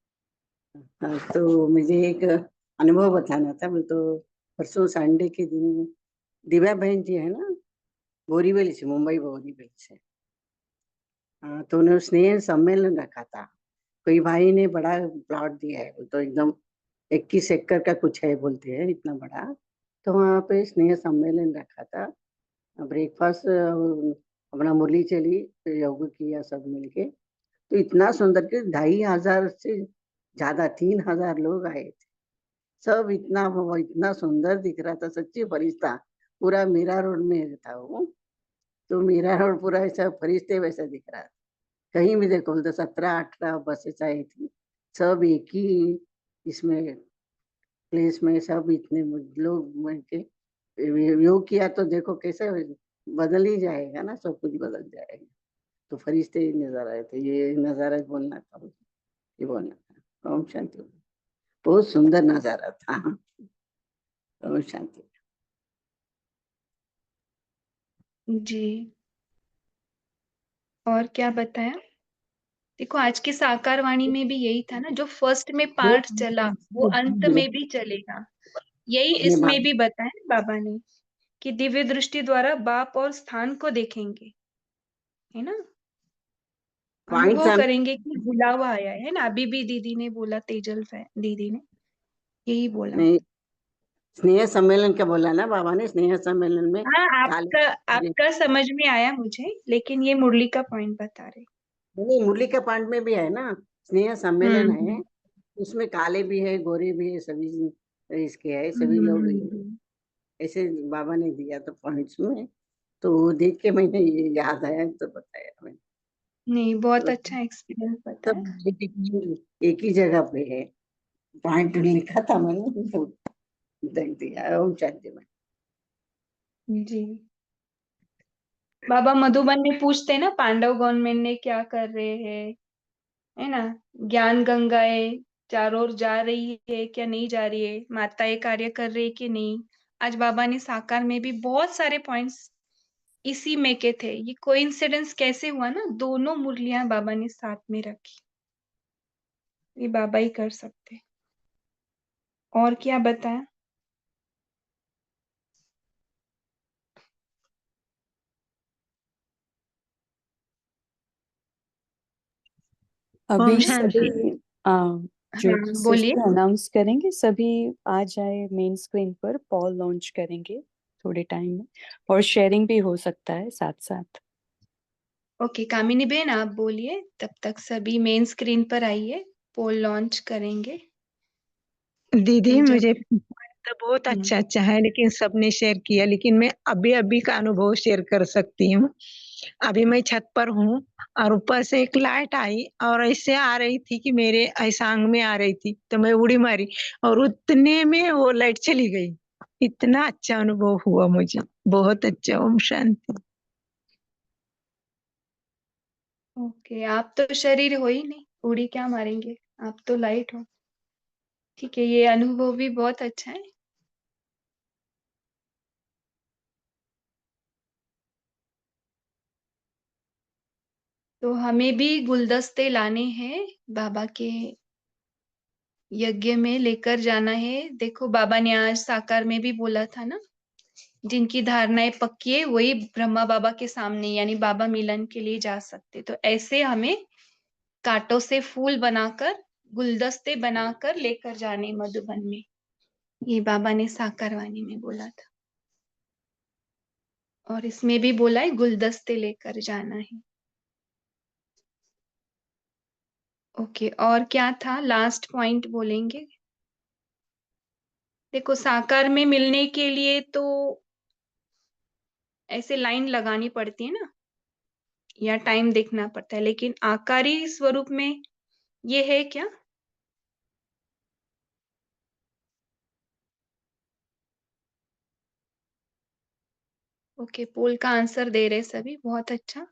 हाँ, तो मुझे एक अनुभव बताना था। मैं तो परसों संडे के दिन दिव्या बहन जी है ना, बोरीवली से, मुंबई बोरीवली से, हाँ, तो उन्होंने स्नेह सम्मेलन रखा था। कोई भाई ने बड़ा प्लॉट दिया है, वो तो एकदम 21 एकड़ का कुछ है बोलते हैं, इतना बड़ा। तो वहाँ पे स्नेह सम्मेलन रखा था, ब्रेकफास्ट, अपना मुरली चली, योग किया सब मिलके। तो इतना सुंदर कि 2,500 से ज्यादा 3,000 लोग आए थे। सब इतना वो इतना सुंदर दिख रहा था, सच्ची फरिश्ता। पूरा मीरा रोड में था वो, तो मीरा रोड पूरा ऐसा फरिश्ते वैसा दिख रहा था। कहीं भी देखो तो 17-18 बसेस आई थी, सब एक ही इसमें प्लेस में, सब इतने लोग मिलके योग किया। तो देखो कैसे बदल ही जाएगा ना, सब कुछ बदल जाएगा। तो फरिश्ते ही नजर आए थे, ये नजारा बोलना था मुझे, ये बोलना था। ओम शांति। बहुत सुंदर नजारा था। ओम शांति। जी, और क्या बताया। देखो आज की साकार वाणी में भी यही था ना, जो फर्स्ट में पार्ट चला वो अंत में भी चलेगा। यही अपने इसमें बाप भी बताया बाबा ने कि दिव्य दृष्टि द्वारा बाप और स्थान को देखेंगे, है ना, पॉइंट अनुभव था करेंगे कि बुलावा आया है ना। अभी भी दीदी ने बोला, तेजल दीदी ने यही बोला। नहीं, स्नेह सम्मेलन क्या बोला ना बाबा ने, स्नेह सम्मेलन में हाँ, काले, आपका समझ में आया मुझे, लेकिन ये मुरली का पॉइंट बता रहे। नहीं मुरली का पाठ में भी है ना, स्नेह सम्मेलन है, हम्म उसमें काले भी है, गोरे भी है, सभी इसके है, सभी लोग हम्म। ऐसे बाबा ने दिया तो पॉइंट्स में। तो वो देख के मैंने ये याद आया तो बताया मैंने। नहीं, बहुत तो अच्छा एक्सपीरियंस बताया। सब एक ही जगह पे है, पॉइंट लिखा था मैंने तो देख दिया। ओम शांति में। जी, बाबा मधुबन में पूछते हैं ना, पांडव गवर्नमेंट ने क्या कर रहे हैं, है ना, ज्ञान गंगाएं चारों ओर जा रही है क्या नहीं जा रही है, माताएं कार्य कर रही है कि नहीं। आज बाबा ने साकार में भी बहुत सारे पॉइंट्स इसी में के थे। ये कोइंसिडेंस कैसे हुआ ना, दोनों मुरलियां बाबा ने साथ में रखी, ये बाबा ही कर सकते। और क्या बताया। अभी ओम सभी शांति। जो हाँ बोलिए। सिस्टर अनाउंस करेंगे सभी आ जाए मेन स्क्रीन पर, पॉल लॉन्च करेंगे थोड़े टाइम में, और शेयरिंग भी हो सकता है साथ साथ। ओके कामिनी बेन आप बोलिए, तब तक सभी मेन स्क्रीन पर आइए, पोल लॉन्च करेंगे। दीदी फिर जब मुझे तो बहुत अच्छा अच्छा है, लेकिन सबने शेयर किया, लेकिन मैं अभी अभी का अनुभव शेयर कर सकती हूँ। अभी मैं छत पर हूँ और ऊपर से एक लाइट आई और ऐसे आ रही थी कि मेरे ऐसा आंग में आ रही थी, तो मैं उड़ी मारी और उतने में वो लाइट चली गई। इतना अच्छा अनुभव हुआ मुझे, बहुत अच्छा। ओम शांति। ओके आप तो शरीर हो ही नहीं, उड़ी क्या मारेंगे, आप तो लाइट हो। ठीक है, ये अनुभव भी बहुत अच्छा है। तो हमें भी गुलदस्ते लाने हैं, बाबा के यज्ञ में लेकर जाना है। देखो बाबा ने आज साकार में भी बोला था ना, जिनकी धारणाएं पक्की है वही ब्रह्मा बाबा के सामने यानी बाबा मिलन के लिए जा सकते। तो ऐसे हमें कांटों से फूल बनाकर, गुलदस्ते बनाकर लेकर जाने मधुबन में, ये बाबा ने साकार वाणी में बोला था। और इसमें भी बोला है गुलदस्ते लेकर जाना है। ओके और क्या था, लास्ट पॉइंट बोलेंगे। देखो साकार में मिलने के लिए तो ऐसे लाइन लगानी पड़ती है ना, या टाइम देखना पड़ता है, लेकिन आकारी स्वरूप में ये है क्या। ओके पोल का आंसर दे रहे सभी, बहुत अच्छा।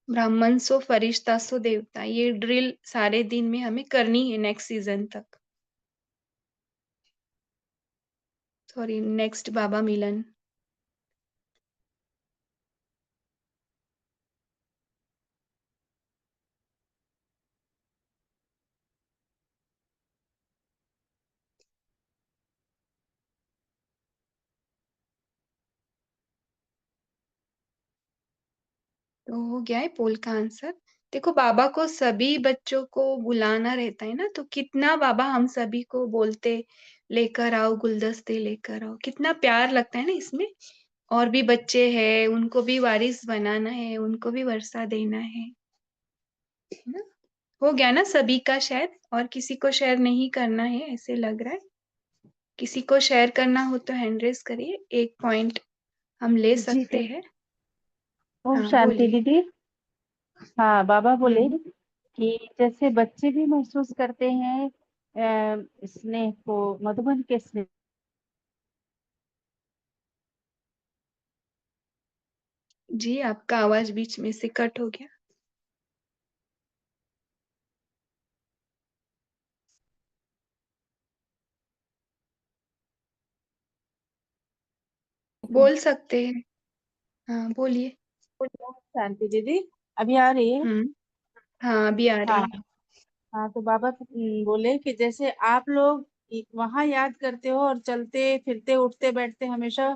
ब्राह्मण सो फरिश्ता सो देवता, ये ड्रिल सारे दिन में हमें करनी है नेक्स्ट सीजन तक, सॉरी नेक्स्ट बाबा मिलन। तो हो गया है पोल का आंसर। देखो बाबा को सभी बच्चों को बुलाना रहता है ना, तो कितना बाबा हम सभी को बोलते लेकर आओ गुलदस्ते लेकर आओ, कितना प्यार लगता है ना इसमें। और भी बच्चे हैं, उनको भी वारिस बनाना है, उनको भी वर्षा देना है ना। हो गया ना सभी का शेयर, और किसी को शेयर नहीं करना है ऐसे लग रहा है। किसी को शेयर करना हो तो हैंड रेज करिए, एक पॉइंट हम ले जी सकते हैं। ओम हाँ शांति बोलिए। दीदी। हाँ बाबा बोले हम्म कि जैसे बच्चे भी महसूस करते हैं स्नेह को, मधुबन के स्नेह। जी आपका आवाज बीच में से कट हो गया। बोल सकते हैं, हाँ बोलिए। ओम शांति दीदी, अभी आ रही है। हम्म हाँ अभी आ रही हाँ। है। हाँ तो बाबा बोले कि जैसे आप लोग वहां याद करते हो और चलते फिरते उठते बैठते हमेशा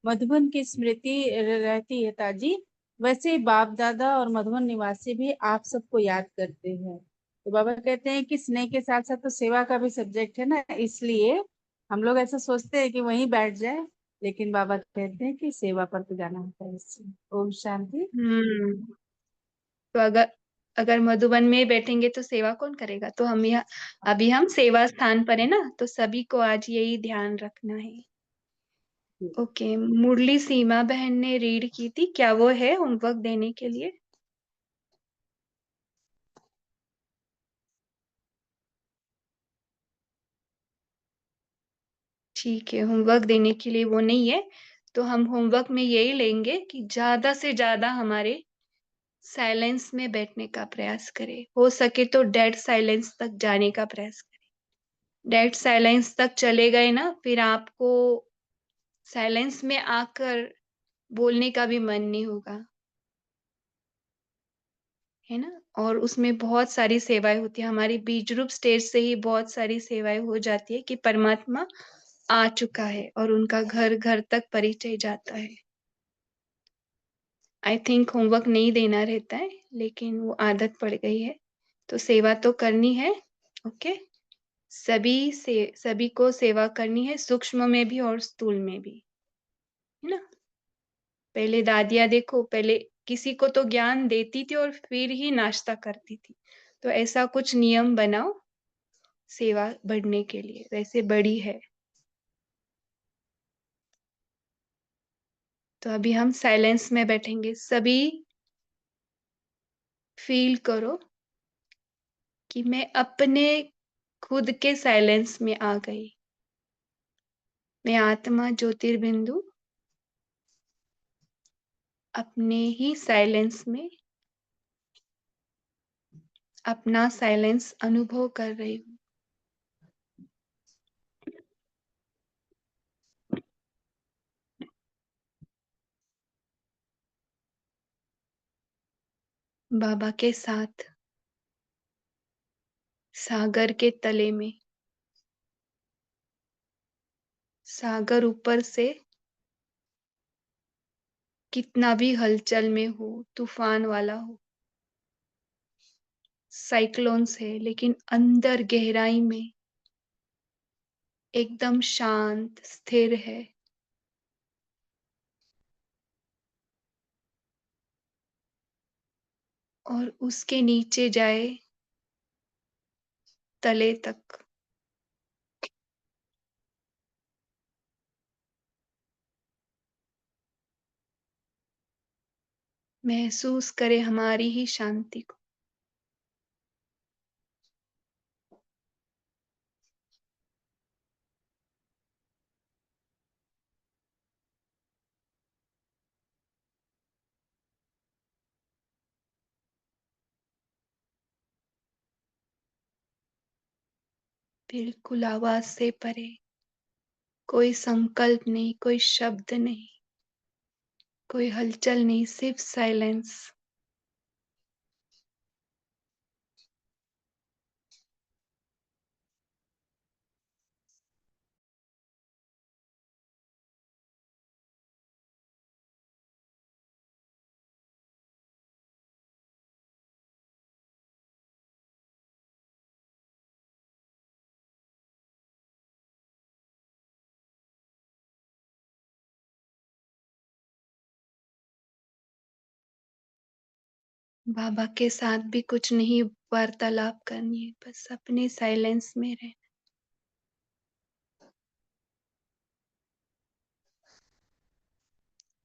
मधुबन की स्मृति रहती है ताजी, वैसे ही बाप दादा और मधुबन निवासी भी आप सबको याद करते हैं। तो बाबा कहते हैं कि स्नेह के साथ साथ तो सेवा का भी सब्जेक्ट है ना, इसलिए हम लोग ऐसा सोचते हैं कि वहीं बैठ जाए, लेकिन बाबा कहते हैं कि सेवा पर तो जाना होता है इससे। ओम शांति। हम्म तो अगर अगर मधुबन में बैठेंगे तो सेवा कौन करेगा, तो हम यहाँ अभी हम सेवा स्थान पर है ना, तो सभी को आज यही ध्यान रखना है। ओके मुरली सीमा बहन ने रीड की थी, क्या वो है होमवर्क देने के लिए। ठीक है होमवर्क देने के लिए वो नहीं है, तो हम होमवर्क में यही लेंगे कि ज्यादा से ज्यादा हमारे साइलेंस में बैठने का प्रयास करें, हो सके तो डेड साइलेंस तक जाने का प्रयास करें। डेड साइलेंस तक चले गए ना, फिर आपको साइलेंस में आकर बोलने का भी मन नहीं होगा, है ना। और उसमें बहुत सारी सेवाएं होती है, हमारी बीज रूप स्टेज से ही बहुत सारी सेवाएं हो जाती है कि परमात्मा आ चुका है और उनका घर घर तक परिचय जाता है। आई थिंक होमवर्क नहीं देना रहता है, लेकिन वो आदत पड़ गई है, तो सेवा तो करनी है। ओके, सभी को सेवा करनी है, सूक्ष्म में भी और स्थूल में भी, है ना। पहले दादियाँ देखो, पहले किसी को तो ज्ञान देती थी और फिर ही नाश्ता करती थी। तो ऐसा कुछ नियम बनाओ सेवा बढ़ने के लिए, वैसे बड़ी है। तो अभी हम साइलेंस में बैठेंगे। सभी फील करो कि मैं अपने खुद के साइलेंस में आ गई। मैं आत्मा ज्योतिर्बिंदु अपने ही साइलेंस में अपना साइलेंस अनुभव कर रही हूँ। बाबा के साथ सागर के तले में, सागर ऊपर से कितना भी हलचल में हो, तूफान वाला हो, साइक्लोन्स है, लेकिन अंदर गहराई में एकदम शांत स्थिर है। और उसके नीचे जाए तले तक। महसूस करे हमारी ही शांति को। बिल्कुल आवाज से परे, कोई संकल्प नहीं, कोई शब्द नहीं, कोई हलचल नहीं, सिर्फ साइलेंस। बाबा के साथ भी कुछ नहीं वार्तालाप करनी है, बस अपने साइलेंस में रहना।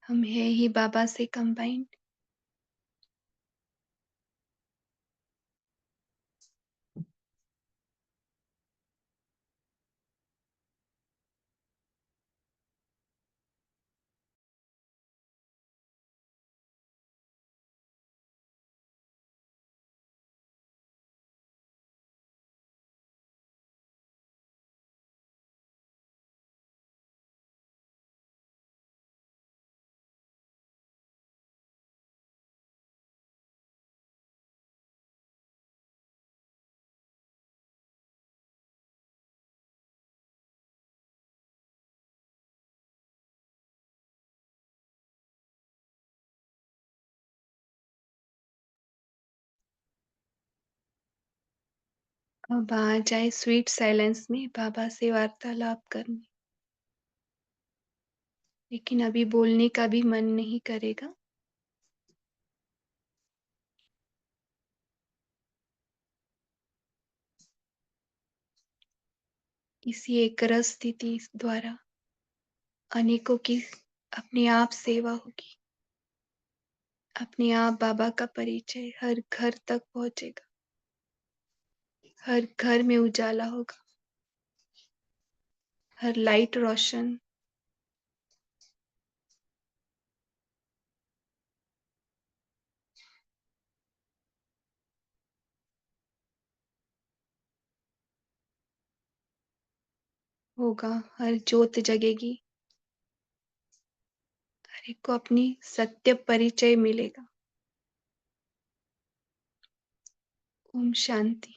हम है ही बाबा से कंबाइंड। अब आ जाए स्वीट साइलेंस में बाबा से वार्तालाप करने। लेकिन अभी बोलने का भी मन नहीं करेगा। इसी एक रस स्थिति द्वारा अनेकों की अपने आप सेवा होगी। अपने आप बाबा का परिचय हर घर तक पहुंचेगा। हर घर में उजाला होगा, हर लाइट रोशन। होगा, हर ज्योत जगेगी। हर एक को अपनी सत्य परिचय मिलेगा। ओम शांति।